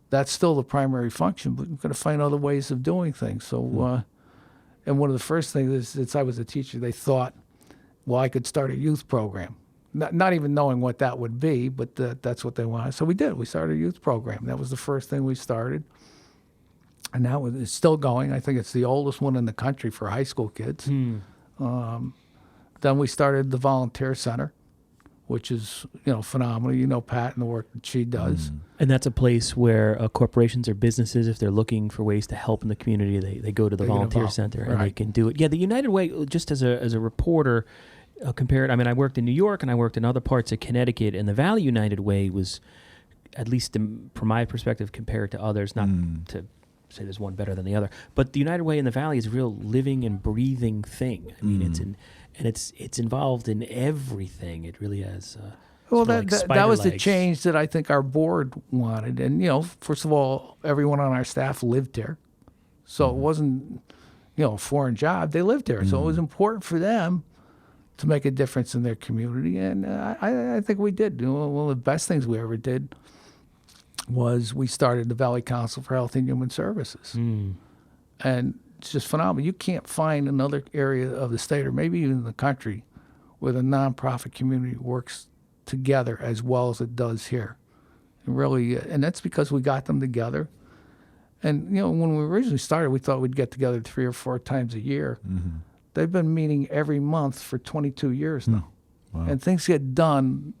that's still the primary function, but we've got to find other ways of doing things. So, and one of the first things is, since I was a teacher, they thought, well, I could start a youth program. Not even knowing what that would be, but that's what they wanted. So we did. We started a youth program. That was the first thing we started. And now it's still going. I think it's the oldest one in the country for high school kids. Then we started the volunteer center, which is phenomenal. Pat and the work that she does. And that's a place where corporations or businesses, if they're looking for ways to help in the community, they go to the volunteer center and they can do it. Yeah, the United Way, just as a reporter, compared. I mean, I worked in New York and I worked in other parts of Connecticut, and the Valley United Way was, at least from my perspective, compared to others, not to say there's one better than the other, but the United Way in the Valley is a real living and breathing thing. I mean, it's involved in everything. It really has. Well, that was the change that I think our board wanted. And, first of all, everyone on our staff lived there. So it wasn't, a foreign job. They lived there. So it was important for them to make a difference in their community. And I think we did. One of the best things we ever did was we started the Valley Council for Health and Human Services. And it's just phenomenal. You can't find another area of the state or maybe even the country where the nonprofit community works together as well as it does here. And really, and that's because we got them together. And, when we originally started, we thought we'd get together 3 or 4 times a year. They've been meeting every month for 22 years now. Wow. And things get done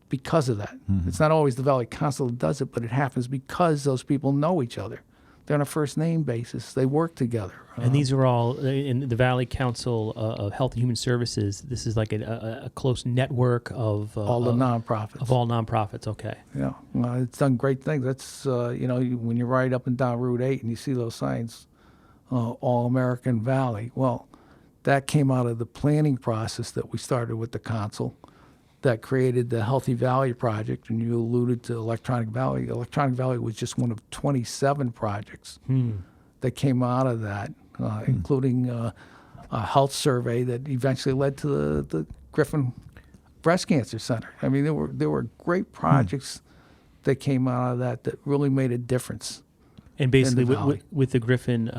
because of that. It's not always the Valley Council that does it, but it happens because those people know each other. They're on a first name basis. They work together. And these are all in the Valley Council of Health and Human Services. This is like a close network of all the nonprofits. Of all nonprofits, okay. Yeah, it's done great things. That's when you ride up and down Route 8 and you see those signs, All American Valley. Well, that came out of the planning process that we started with the council. That created the Healthy Valley Project, and you alluded to Electronic Valley. Electronic Valley was just one of 27 projects that came out of that, including a health survey that eventually led to the Griffin Breast Cancer Center. I mean, there were great projects that came out of that really made a difference. And basically, with the Griffin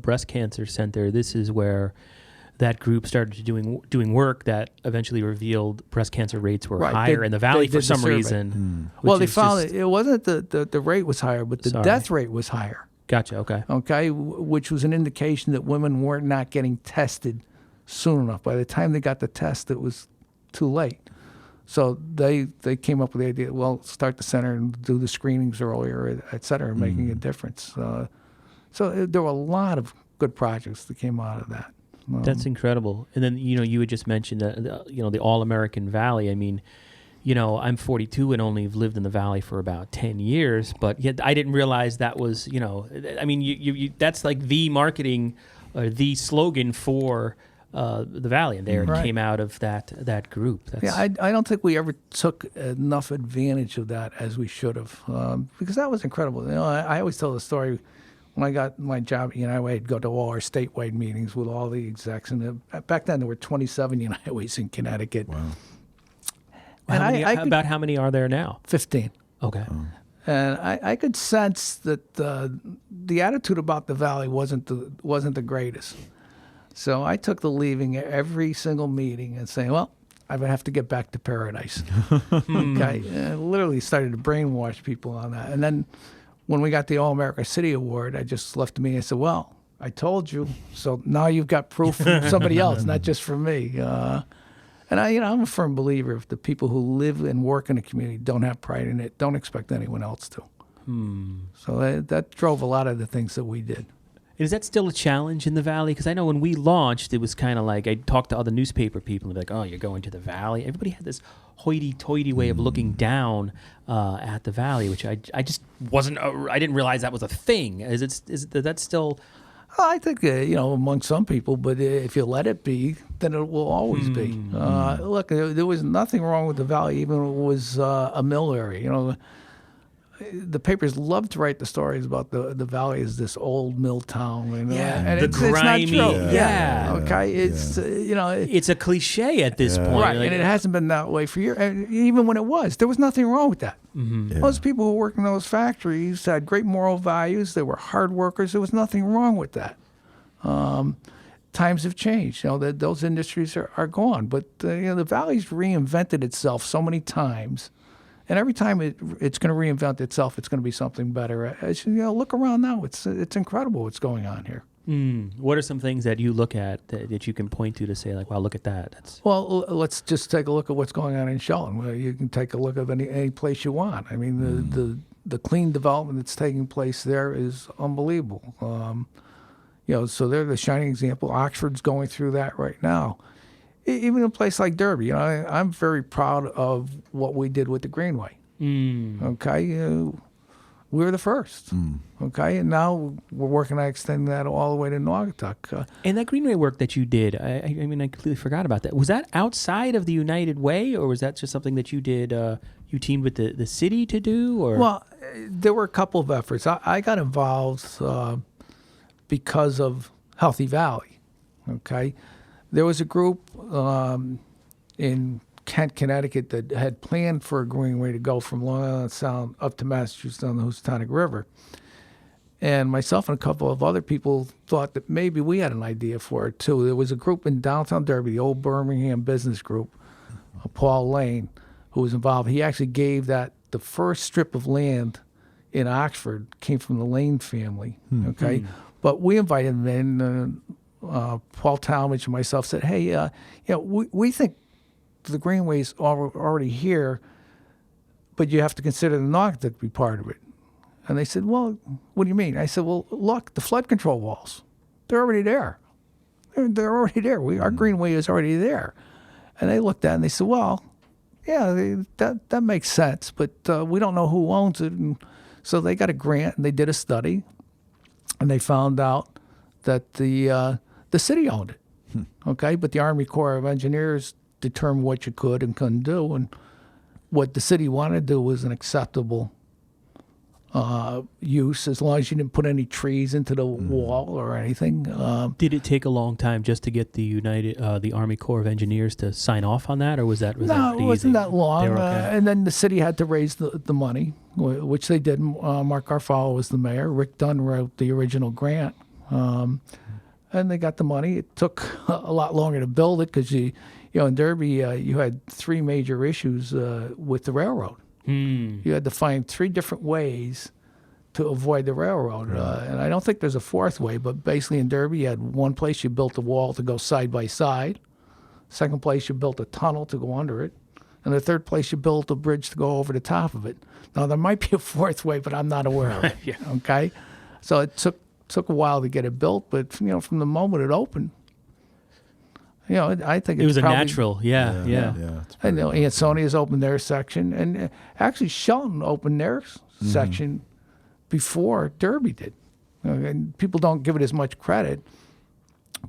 Breast Cancer Center, this is where that group started doing work that eventually revealed breast cancer rates were higher in the Valley for some reason. Well, they found it wasn't the rate was higher, but the death rate was higher. Gotcha, okay. Okay, which was an indication that women weren't not getting tested soon enough. By the time they got the test, it was too late. So they came up with the idea, well, start the center and do the screenings earlier, et cetera, making a difference. So there were a lot of good projects that came out of that. That's incredible. And then, you had just mentioned the All-American Valley. I mean, I'm 42 and only lived in the Valley for about 10 years, but yet I didn't realize that was, I mean, you that's like the marketing or the slogan for the Valley, and there it came out of that group. I don't think we ever took enough advantage of that as we should have, because that was incredible. I always tell the story. When I got my job at United Way, I'd go to all our statewide meetings with all the execs. And back then, there were 27 United Ways in Connecticut. Wow. About how many are there now? 15. Okay. And I could sense that the attitude about the Valley wasn't the greatest. So I took the leaving every single meeting and saying, well, I would have to get back to paradise. Okay. And I literally started to brainwash people on that. And then when we got the All-America City Award, I just left the meeting and said, well, I told you. So now you've got proof from somebody else, not just from me. And I'm a firm believer if the people who live and work in a community don't have pride in it, don't expect anyone else to. So that drove a lot of the things that we did. Is that still a challenge in the Valley? Because I know when we launched, it was kind of like I talked to other newspaper people and they're like, oh, you're going to the Valley. Everybody had this hoity-toity way of looking down at the Valley, which I just wasn't. I didn't realize that was a thing. Is that still? I think, among some people, but if you let it be, then it will always be. Look, there was nothing wrong with the Valley, even if it was a mill area. The papers love to write the stories about the Valley as this old mill town. And it's grimy. It's not true. Yeah. Okay. It's, it's a cliche at this point. Right, Like, and it hasn't been that way for years. And even when it was, there was nothing wrong with that. Most people who worked in those factories had great moral values. They were hard workers. There was nothing wrong with that. Times have changed. Those industries are gone. But the Valley's reinvented itself so many times, and every time it's going to reinvent itself, it's going to be something better. Look around now. It's incredible what's going on here. What are some things that you look at that you can point to say, like, wow, look at that? Well, let's just take a look at what's going on in Shelton. Well, you can take a look at any place you want. I mean, the clean development that's taking place there is unbelievable. So they're the shining example. Oxford's going through that right now. Even a place like Derby, I'm very proud of what we did with the Greenway. Okay, we were the first. Okay, and now we're working on extending that all the way to Naugatuck. And that Greenway work that you did, I completely forgot about that. Was that outside of the United Way, or was that just something that you did? You teamed with the city to do, or? Well, there were a couple of efforts. I got involved because of Healthy Valley. Okay. There was a group in Kent, Connecticut that had planned for a greenway to go from Long Island Sound up to Massachusetts on the Housatonic River. And myself and a couple of other people thought that maybe we had an idea for it too. There was a group in downtown Derby, the old Birmingham business group, Paul Lane, who was involved. He actually gave the first strip of land in Oxford came from the Lane family. Okay. But we invited him in. Paul Talmadge and myself said, hey, we think the Greenway's already here, but you have to consider the Naugatuck to be part of it. And they said, well, what do you mean? I said, well, look, the flood control walls, they're already there. They're already there. Our Greenway is already there. And they looked at it and they said, well, yeah, that makes sense, but we don't know who owns it. And so they got a grant and they did a study, and they found out that the city owned it. Okay, but the Army Corps of Engineers determined what you could and couldn't do, and what the city wanted to do was an acceptable use, as long as you didn't put any trees into the wall or anything. Did it take a long time just to get the Army Corps of Engineers to sign off on that, or was that no, it wasn't that long. Okay. And then the city had to raise the money, which they did. Mark Garfalo was the mayor. Rick Dunn wrote the original grant. And they got the money. It took a lot longer to build it because in Derby, you had three major issues with the railroad. You had to find three different ways to avoid the railroad. And I don't think there's a fourth way, but basically in Derby, you had one place you built a wall to go side by side. Second place, you built a tunnel to go under it. And the third place, you built a bridge to go over the top of it. Now, there might be a fourth way, but I'm not aware of it. Yeah. Okay? So it took a while to get it built, but from the moment it opened, I think it was probably a natural, yeah. And Ansonia's opened their section, and actually Shelton opened their section before Derby did. And people don't give it as much credit,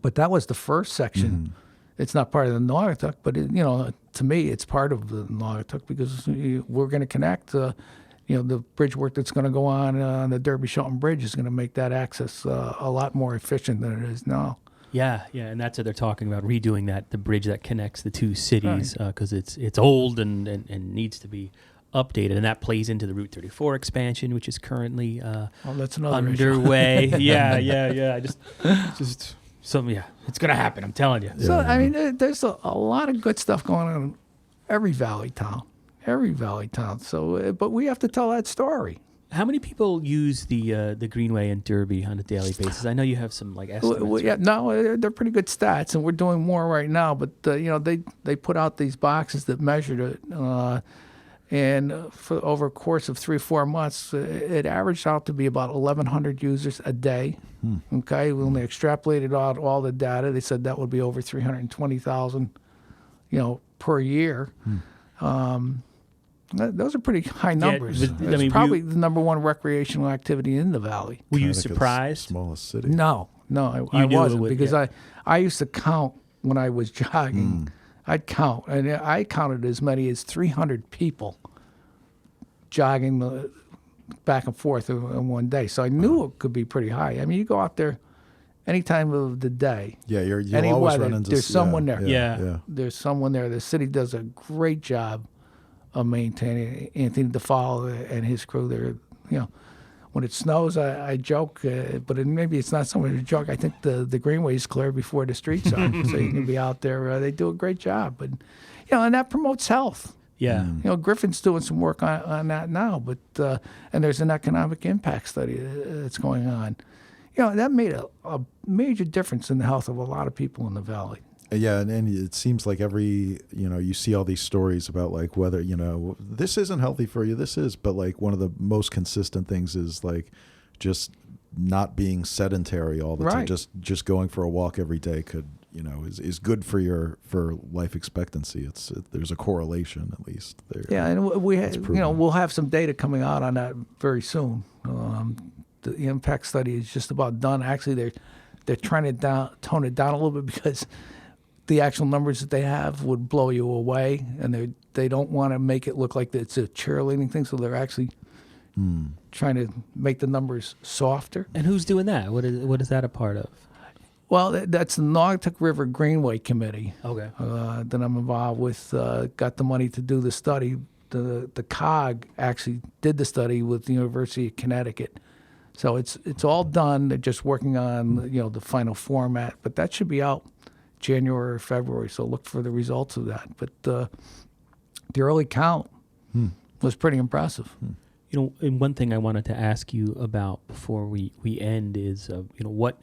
but that was the first section. It's not part of the Naugatuck, but to me, it's part of the Naugatuck because we're going to connect. The bridge work that's going to go on the Derby-Shelton Bridge is going to make that access a lot more efficient than it is now. Yeah, and that's what they're talking about, redoing the bridge that connects the two cities, because it's old and needs to be updated, and that plays into the Route 34 expansion, which is currently that's another underway. yeah. Just something. Yeah, it's gonna happen. I'm telling you. So I mean, there's a lot of good stuff going on in every valley town. So, but we have to tell that story. How many people use the Greenway and Derby on a daily basis? I know you have some estimates. They're pretty good stats, and we're doing more right now. But they put out these boxes that measured it, and for over a course of 3 or 4 months, it averaged out to be about 1,100 users a day. Okay, when they extrapolated out all the data, they said that would be over 320,000, per year. Those are pretty high numbers. It's probably the number one recreational activity in the valley. Were you surprised? Smallest city. No, I wasn't, because I used to count when I was jogging. I'd count, and I counted as many as 300 people jogging back and forth in one day. So I knew it could be pretty high. I mean, you go out there any time of the day. Yeah, you any always weather, run into there's someone there. Yeah. There's someone there. The city does a great job of maintaining. Anthony DeFall and his crew there. When it snows, I joke, but maybe it's not so much a joke. I think the greenway is clear before the streets are, so you can be out there. They do a great job, but and that promotes health. Yeah. Griffin's doing some work on that now, but and there's an economic impact study that's going on. That made a major difference in the health of a lot of people in the valley. Yeah, and it seems like you see all these stories about whether, this isn't healthy for you, this is, but one of the most consistent things is just not being sedentary all the time. Just going for a walk every day could, is good for life expectancy. There's a correlation at least there. Yeah, and we'll have some data coming out on that very soon. The impact study is just about done. Actually, they're trying to tone it down a little bit, because the actual numbers that they have would blow you away, and they don't want to make it look like it's a cheerleading thing, so they're actually trying to make the numbers softer. And who's doing that? What is that a part of? Well, that's the Naugatuck River Greenway Committee. Okay. That I'm involved with. Got the money to do the study. The COG actually did the study with the University of Connecticut. So it's all done. They're just working on the final format, but that should be out January or February. So look for the results of that. But the early count was pretty impressive. And one thing I wanted to ask you about before we end is what.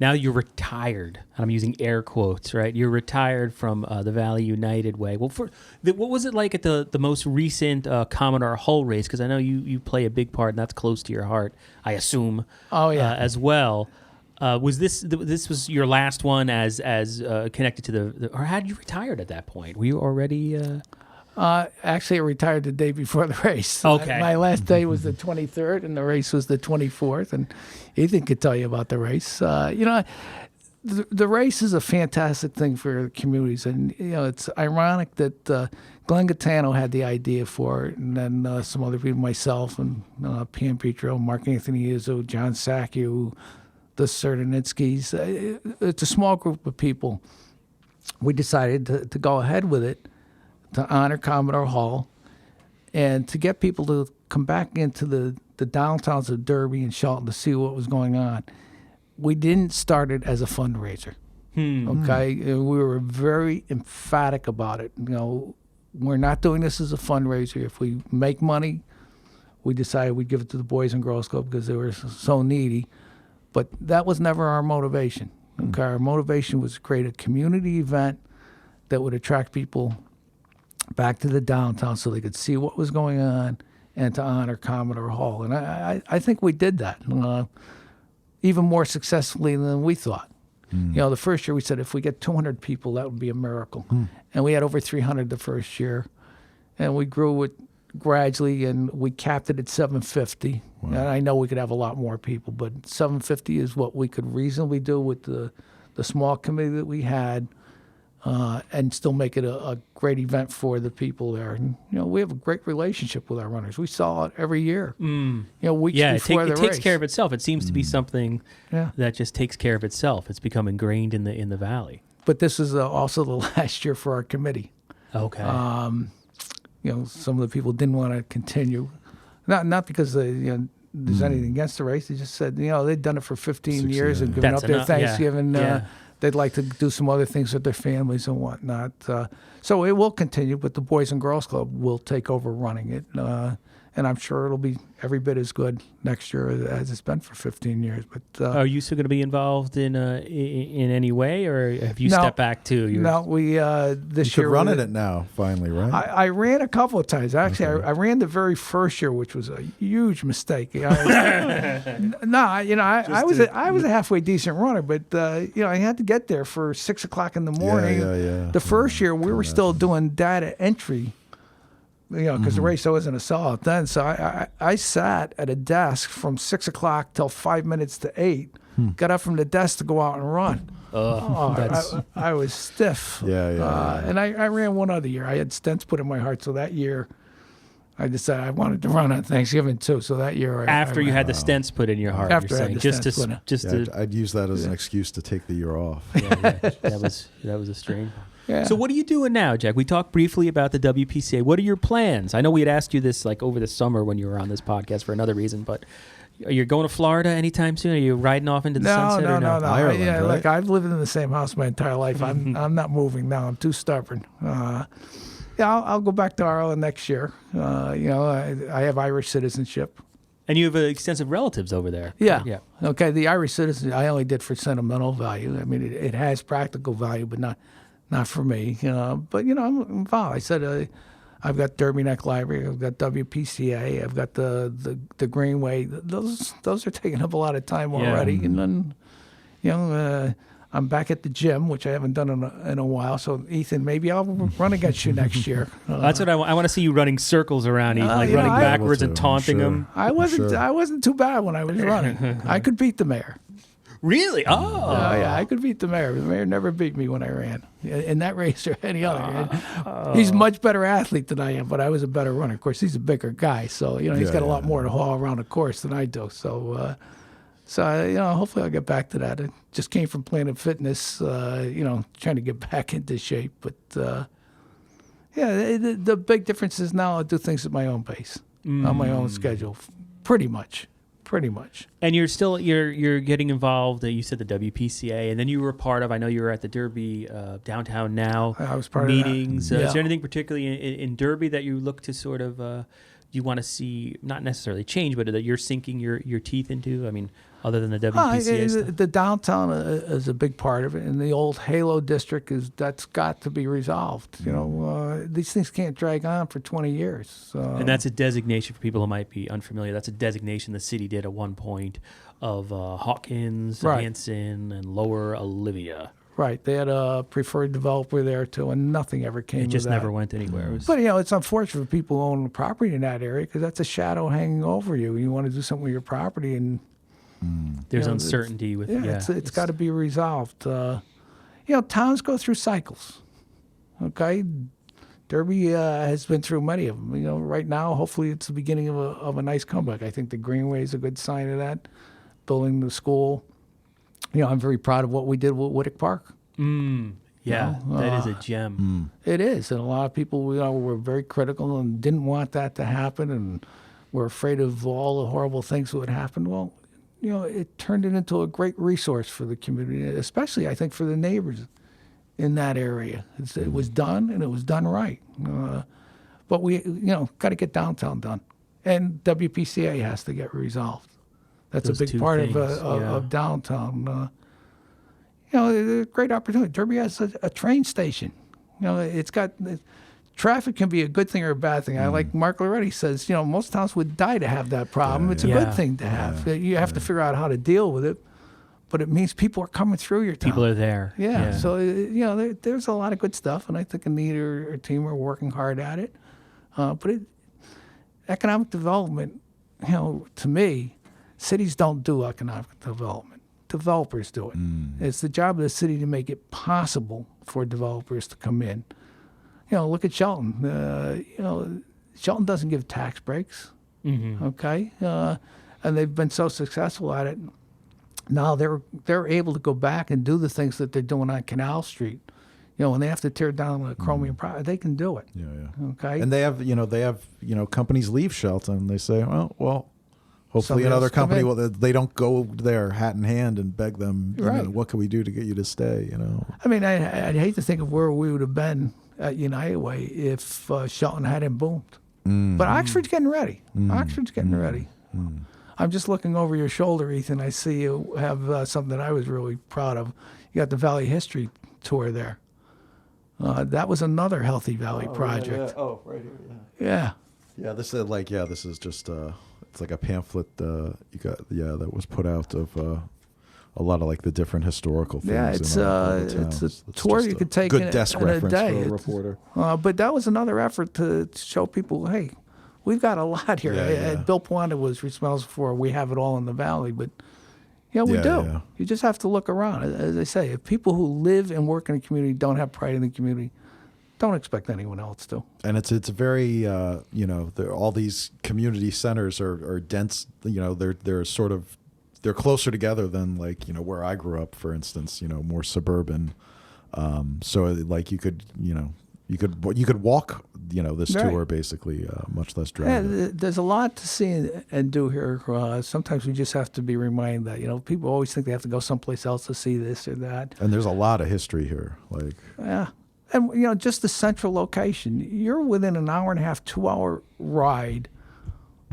Now you're retired. I'm using air quotes, right? You're retired from the Valley United way. Well, what was it like at the most recent Commodore Hull race? Because I know you play a big part, and that's close to your heart, I assume. Oh yeah, as well. Was this was your last one as connected to or had you retired at that point? Were you already? Actually, I retired the day before the race. Okay. My last day was the 23rd, and the race was the 24th. And Ethan could tell you about the race. The race is a fantastic thing for communities, and it's ironic that Glenn Gaetano had the idea for it, and then some other people, myself and Pam Petro, Markanthony, Izzo, John Sackey, the Serdanitskis. It's a small group of people. We decided to go ahead with it, to honor Commodore Hull, and to get people to come back into the downtowns of Derby and Shelton to see what was going on. We didn't start it as a fundraiser. Okay? We were very emphatic about it. We're not doing this as a fundraiser. If we make money, we decided we'd give it to the Boys and Girls Club because they were so needy. But that was never our motivation. Okay? Our motivation was to create a community event that would attract people back to the downtown so they could see what was going on and to honor Commodore Hull. And I think we did that even more successfully than we thought. The first year we said if we get 200 people, that would be a miracle. And we had over 300 the first year. And we grew it gradually, and we capped it at 750. Wow. And I know we could have a lot more people, but 750 is what we could reasonably do with the small committee that we had. and still make it a great event for the people there. And, we have a great relationship with our runners. We saw it every year. Weeks before the race. It takes care of itself. It seems to be something that just takes care of itself. It's become ingrained in the valley. But this is also the last year for our committee. Okay. Some of the people didn't want to continue, not because there's anything against the race. They just said they'd done it for 15 years and given up their Thanksgiving. They'd like to do some other things with their families and whatnot. So it will continue, but the Boys and Girls Club will take over running it. And I'm sure it'll be every bit as good next year as it's been for 15 years. But are you still going to be involved in any way, or have you stepped back too? No, we this year you're running it now. Finally, right? I ran a couple of times. Actually, I ran the very first year, which was a huge mistake. I was a halfway decent runner, but I had to get there for 6:00 in the morning. Yeah. The first year we were still doing data entry. Because the race wasn't a sellout then. So I sat at a desk from 6:00 till 5 minutes to 8. Got up from the desk to go out and run. I was stiff. And I ran one other year. I had stents put in my heart. So that year, I decided I wanted to run on Thanksgiving too. So that year, after you had the stents put in your heart, after you're saying, I'd use that as an excuse to take the year off. That was a strange. Yeah. So what are you doing now, Jack? We talked briefly about the WPCA. What are your plans? I know we had asked you this over the summer when you were on this podcast for another reason, but are you going to Florida anytime soon? Are you riding off into the sunset? No. Ireland, right? Look, I've lived in the same house my entire life. I'm not moving now. I'm too stubborn. I'll go back to Ireland next year. I have Irish citizenship. And you have extensive relatives over there. Yeah. Okay, the Irish citizen I only did for sentimental value. I mean, it has practical value, but not for me. But I'm involved. I said I've got Derby Neck Library. I've got WPCA. I've got the Greenway. Those are taking up a lot of time already. And then I'm back at the gym, which I haven't done in a while. So Ethan, maybe I'll run against you next year. That's what I want. I want to see you running circles around Ethan, running backwards and taunting him. I wasn't too bad when I was running. I could beat the mayor. Really? Oh. Yeah, I could beat the mayor. The mayor never beat me when I ran in that race or any other. He's a much better athlete than I am, but I was a better runner. Of course, he's a bigger guy, so he's got a lot more to haul around the course than I do. So, hopefully I'll get back to that. It just came from Planet Fitness, trying to get back into shape. But the big difference is now I do things at my own pace, on my own schedule, pretty much. And you're getting involved. You said the WPCA, and then you were part of. I know you were at the Derby Downtown Now. I was part meetings. of that. Is there anything particularly in Derby that you look to sort of you want to see, not necessarily change, but that you're sinking your teeth into? I mean, other than the WPCA stuff? The downtown is a big part of it, and the old Halo district that's got to be resolved. These things can't drag on for 20 years. And that's a designation for people who might be unfamiliar. That's a designation the city did at one point of Hawkins, Hanson, and Lower Olivia. Right. They had a preferred developer there, too, and nothing ever came of that. It just never went anywhere. But, it's unfortunate for people who own property in that area because that's a shadow hanging over you. You want to do something with your property, and there's uncertainty with it's got to be resolved. Towns go through cycles. Okay, Derby has been through many of them. Right now, hopefully, it's the beginning of a nice comeback. I think the Greenway is a good sign of that. Building the school. I'm very proud of what we did with Whittick Park. That is a gem. It is, and a lot of people were very critical and didn't want that to happen, and were afraid of all the horrible things that would happen. Well, it turned it into a great resource for the community, especially, I think, for the neighbors in that area. It was done, and it was done right. But we, got to get downtown done. And WPCA has to get resolved. That's a big part of downtown. A great opportunity. Derby has a train station. It's got... Traffic can be a good thing or a bad thing. I like Mark Loretti says, most towns would die to have that problem. It's a good thing to have. You have to figure out how to deal with it, but it means people are coming through your town. People are there. So, there's a lot of good stuff, and I think Anita or her team are working hard at it. But economic development, to me, cities don't do economic development. developers do it. It's the job of the city to make it possible for developers to come in. Look at Shelton. Shelton doesn't give tax breaks. Okay, and they've been so successful at it. Now they're able to go back and do the things that they're doing on Canal Street. When they have to tear down a chromium product, they can do it. Yeah. Okay. And they have companies leave Shelton. They say, well, hopefully Somebody another else come company in. will. They don't go there hat in hand and beg them. Right. What can we do to get you to stay? I mean, I'd hate to think of where we would have been at United Way if Shelton hadn't boomed. But Oxford's getting ready. Oxford's getting ready. I'm just looking over your shoulder, Ethan. I see you have something that I was really proud of. You got the Valley History Tour there. That was another Healthy Valley project. Yeah. Oh, right here. Yeah. Yeah. This is just it's like a pamphlet that was put out of a lot of like the different historical things. Yeah, it's a tour you could take good desk in a reference day. for a reporter. But that was another effort to show people, hey, we've got a lot here. Yeah. Bill Pawanda was responsible for we have it all in the valley, but we do. Yeah. You just have to look around. As I say, if people who live and work in a community don't have pride in the community, don't expect anyone else to. And it's very all these community centers are dense. They're closer together than where I grew up, for instance. More suburban. So like you could walk this Right. tour basically, much less drive. Yeah, there's a lot to see and do here. Sometimes we just have to be reminded that people always think they have to go someplace else to see this or that. And there's a lot of history here. Yeah. And, just the central location. You're within an hour and a half, 2-hour ride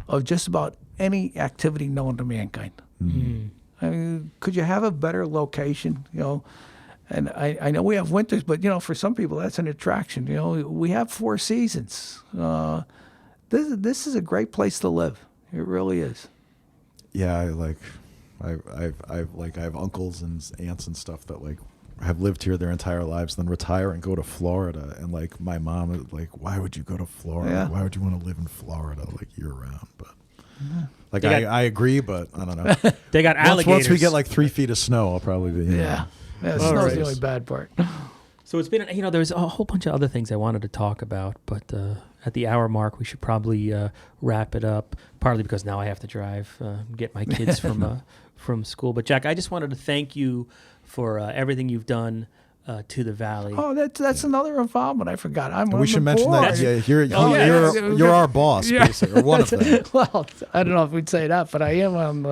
of just about any activity known to mankind. I mean, could you have a better location? And I know we have winters, but, for some people, that's an attraction. We have 4 seasons. This is a great place to live. It really is. Yeah, I have uncles and aunts and stuff that have lived here their entire lives, then retire and go to Florida. And my mom is why would you go to Florida? Yeah. Why would you want to live in Florida year round? But I agree, but I don't know. They got alligators. Once we get 3 feet of snow, I'll probably be. Yeah, snow's right. the only bad part. So it's been, there's a whole bunch of other things I wanted to talk about, but at the hour mark, we should probably wrap it up, partly because now I have to drive, get my kids from school. But Jack, I just wanted to thank you for everything you've done to the Valley. Oh, that's another involvement I forgot. We should mention board. that. Yeah, you're our boss, basically, or one of them. Well, I don't know if we'd say that, but I am on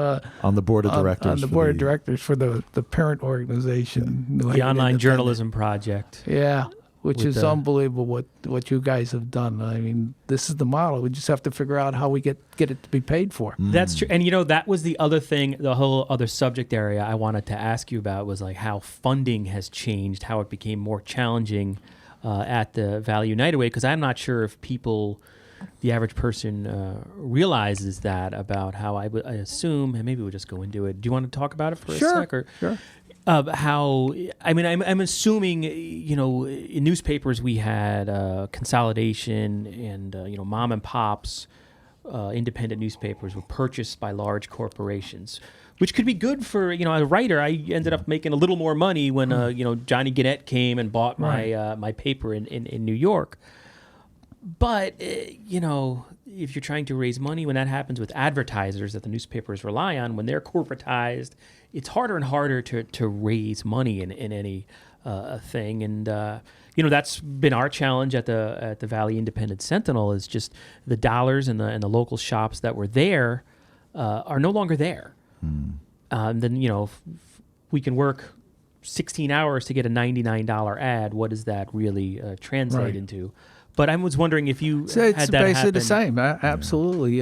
the board of directors. On the board of directors for the parent organization, the Online Journalism Project. Yeah, which is unbelievable what you guys have done. I mean, this is the model. We just have to figure out how we get it to be paid for. That's true. And that was the other thing, the whole other subject area I wanted to ask you about was how funding has changed, how it became more challenging at the Valley United Way, because I'm not sure if the average person realizes that about how I assume, and maybe we'll just go into it. Do you want to talk about it for a sec? Sure. I'm assuming, in newspapers we had consolidation and, mom and pops, independent newspapers were purchased by large corporations, which could be good for, a writer. I ended up making a little more money when, Johnny Gannett came and bought my paper in New York. But, if you're trying to raise money, when that happens with advertisers that the newspapers rely on, when they're corporatized, it's harder and harder to raise money in any thing. And, that's been our challenge at the Valley Independent Sentinel is just the dollars and the local shops that were there are no longer there. Then, if we can work 16 hours to get a $99 ad, what does that really translate into? But I was wondering if you It's had that basically happen. the same. Absolutely.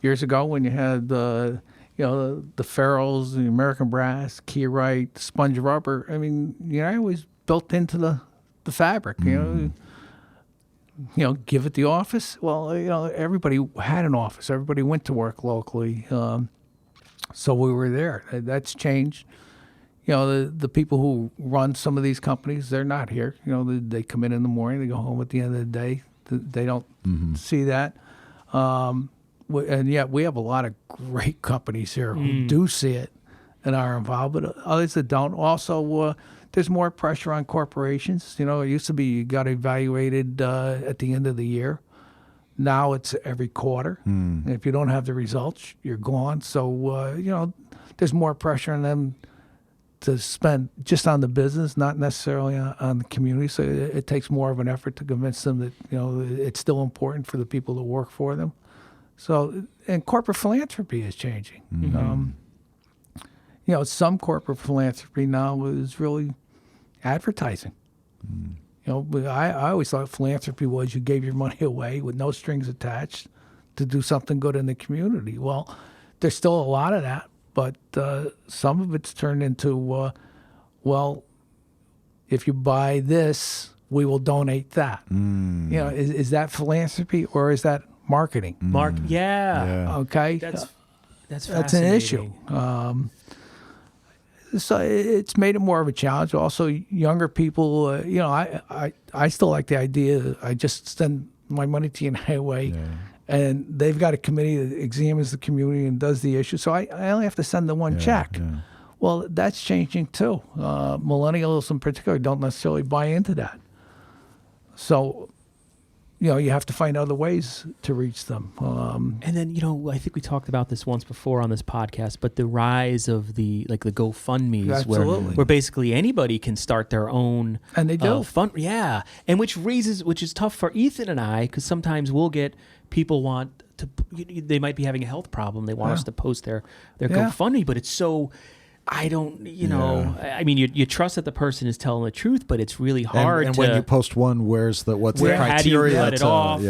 Years ago when you had the ferrules, the American brass, Keyrite, sponge rubber. I mean, I was built into the fabric. Give it the office. Well, everybody had an office. Everybody went to work locally, so we were there. That's changed. The people who run some of these companies, they're not here. They come in the morning, they go home at the end of the day. They don't see that. And yet we have a lot of great companies here who do see it, and are involved, but others that don't. Also, there's more pressure on corporations. It used to be you got evaluated at the end of the year. Now it's every quarter. And if you don't have the results, you're gone. So, there's more pressure on them to spend just on the business, not necessarily on the community. So it takes more of an effort to convince them that, it's still important for the people that work for them. So, and corporate philanthropy is changing. Some corporate philanthropy now is really advertising. I always thought philanthropy was you gave your money away with no strings attached to do something good in the community. Well, there's still a lot of that, but some of it's turned into, if you buy this, we will donate that. Is that philanthropy or is that marketing? Yeah. Okay. That's an issue. So it's made it more of a challenge. Also, younger people, I still like the idea. I just send my money to United Way, and they've got a committee that examines the community and does the issue. So I only have to send the one check. Yeah. Well, that's changing too. Millennials in particular don't necessarily buy into that. So, you have to find other ways to reach them. And then, I think we talked about this once before on this podcast, but the rise of the GoFundMes, where basically anybody can start their own, and they do fund, and which is tough for Ethan and I, because sometimes we'll get people want to, they might be having a health problem, they want us to post their GoFundMe, but it's so. I don't, I mean, you trust that the person is telling the truth, but it's really hard. And when you post one, what's the criteria? How do you let it off?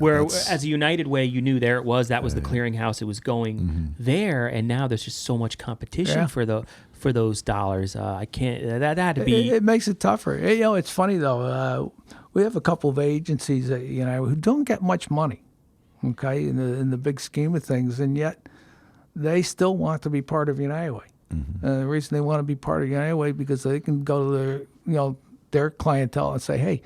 Where That's, as a United Way, you knew there it was. That was the clearinghouse. It was going there, and now there's just so much competition for those dollars. I can't. That had to be. It makes it tougher. It's funny though. We have a couple of agencies that who don't get much money. Okay, in the big scheme of things, and yet they still want to be part of United Way. The reason they want to be part of United Way because they can go to their clientele and say, "Hey,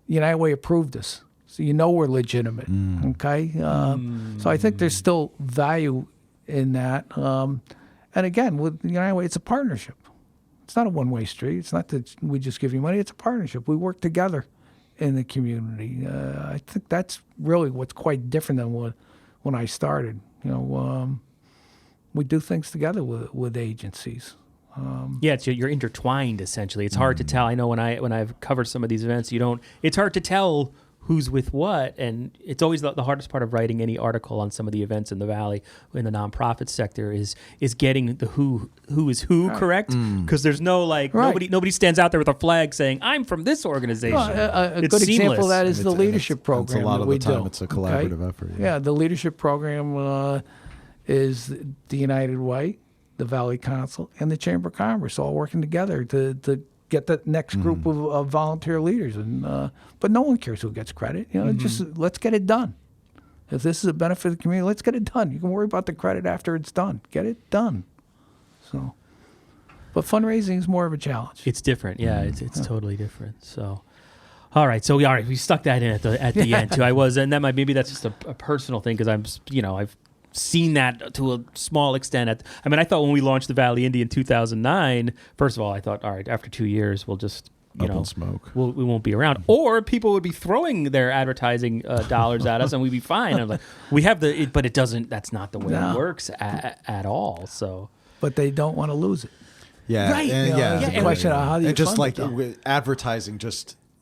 United Way approved us, so we're legitimate." Okay, so I think there's still value in that. And again, with United Way, it's a partnership. It's not a one-way street. It's not that we just give you money. It's a partnership. We work together in the community. I think that's really what's quite different than when I started. We do things together with agencies. You're intertwined essentially. It's hard to tell. I know when I've covered some of these events, it's hard to tell who's with what, and it's always the hardest part of writing any article on some of the events in the Valley in the nonprofit sector is getting the who is who correct, because there's no nobody stands out there with a flag saying I'm from this organization. Well, a good example of that is the leadership program. A lot of the time, do. It's a collaborative effort. Yeah, the leadership program. Is the United Way, the Valley Council, and the Chamber of Commerce all working together to get the next group of volunteer leaders. And but no one cares who gets credit. Just let's get it done. If this is a benefit of the community, let's get it done. You can worry about the credit after it's done. Get it done. So, but fundraising is more of a challenge. It's different. Yeah, it's totally different. So. All right, we stuck that in at the end too. Maybe that's just a personal thing because I've seen that to a small extent. I thought when we launched the Valley Indy in 2009, first of all, I thought, all right, after 2 years, we'll just, smoke. We won't be around. Or people would be throwing their advertising dollars at us and we'd be fine. I'm like, we have but it doesn't, that's not the way it works at all. So, but they don't want to lose it. Yeah. Right. The question of how do you fund it, with advertising,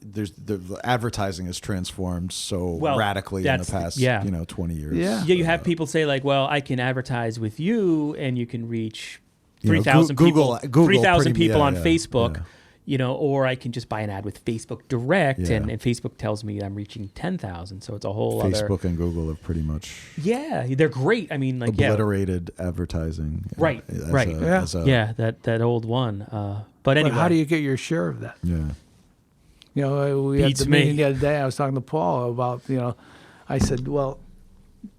the advertising has transformed so radically in the past 20 years. You have people say I can advertise with you and you can reach 3,000 people, 3,000 people on Facebook, or I can just buy an ad with Facebook Direct and Facebook tells me I'm reaching 10,000. So it's a whole Facebook and Google have pretty much they're great. Obliterated advertising. Right. That old one. But anyway. How do you get your share of that? Yeah. We had the meeting the other day. I was talking to Paul about, I said, well,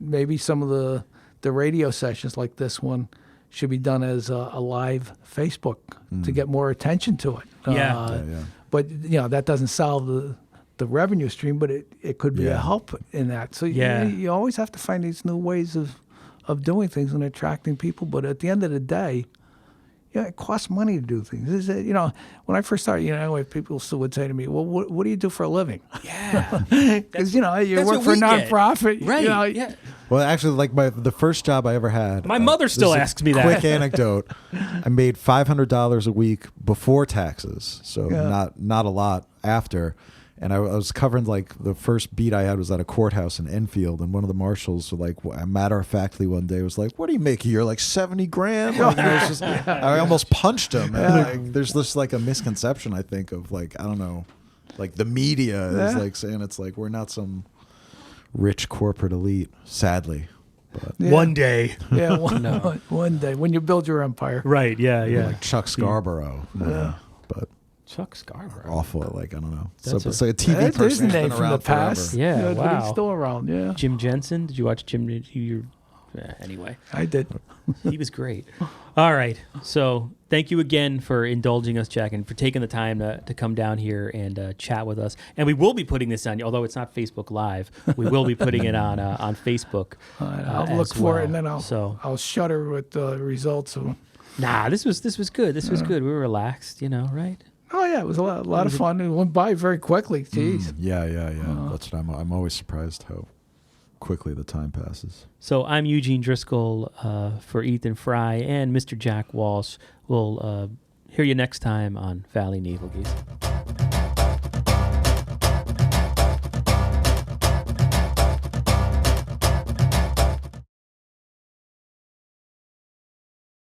maybe some of the radio sessions like this one should be done as a live Facebook to get more attention to it. But, that doesn't solve the revenue stream, but it could be a help in that. So you always have to find these new ways of doing things and attracting people. But at the end of the day, it costs money to do things. When I first started, people still would say to me, well, what do you do for a living? Yeah. Because, you work for a nonprofit. Right. Yeah. Well, actually, like the first job I ever had. My mother still asks me that. Quick anecdote. I made $500 a week before taxes, so not a lot after. And I was covering, like, the first beat I had was at a courthouse in Enfield, and one of the marshals, like, matter-of-factly one day was like, "What do you make a year? Like 70 grand?" Like, I almost punched him. And, like, there's this, like, a misconception, I think, of, like, I don't know, like, the media is, like, saying it's like we're not some rich corporate elite, sadly. But one day. Yeah, one day when you build your empire. Right, yeah. like Chuck Scarborough. But Chuck Scarborough. Awful, like, I don't know. That's So it's like a TV There's person a who's name been from the around past. forever. Yeah, But he's wow. still around, yeah. Jim Jensen. Did you watch Jim? Anyway. I did. He was great. All right. So thank you again for indulging us, Jack, and for taking the time to come down here and chat with us. And we will be putting this on, although it's not Facebook Live, we will be putting it on Facebook. I'll look for it, and then I'll shudder with the results of. Nah, this was good. This was good. We were relaxed, right? Oh yeah, it was a lot of fun. It went by very quickly. Jeez. Yeah. That's what I'm always surprised how quickly the time passes. So I'm Eugene Driscoll for Ethan Fry and Mr. Jack Walsh. We'll hear you next time on Valley Naval Gazing.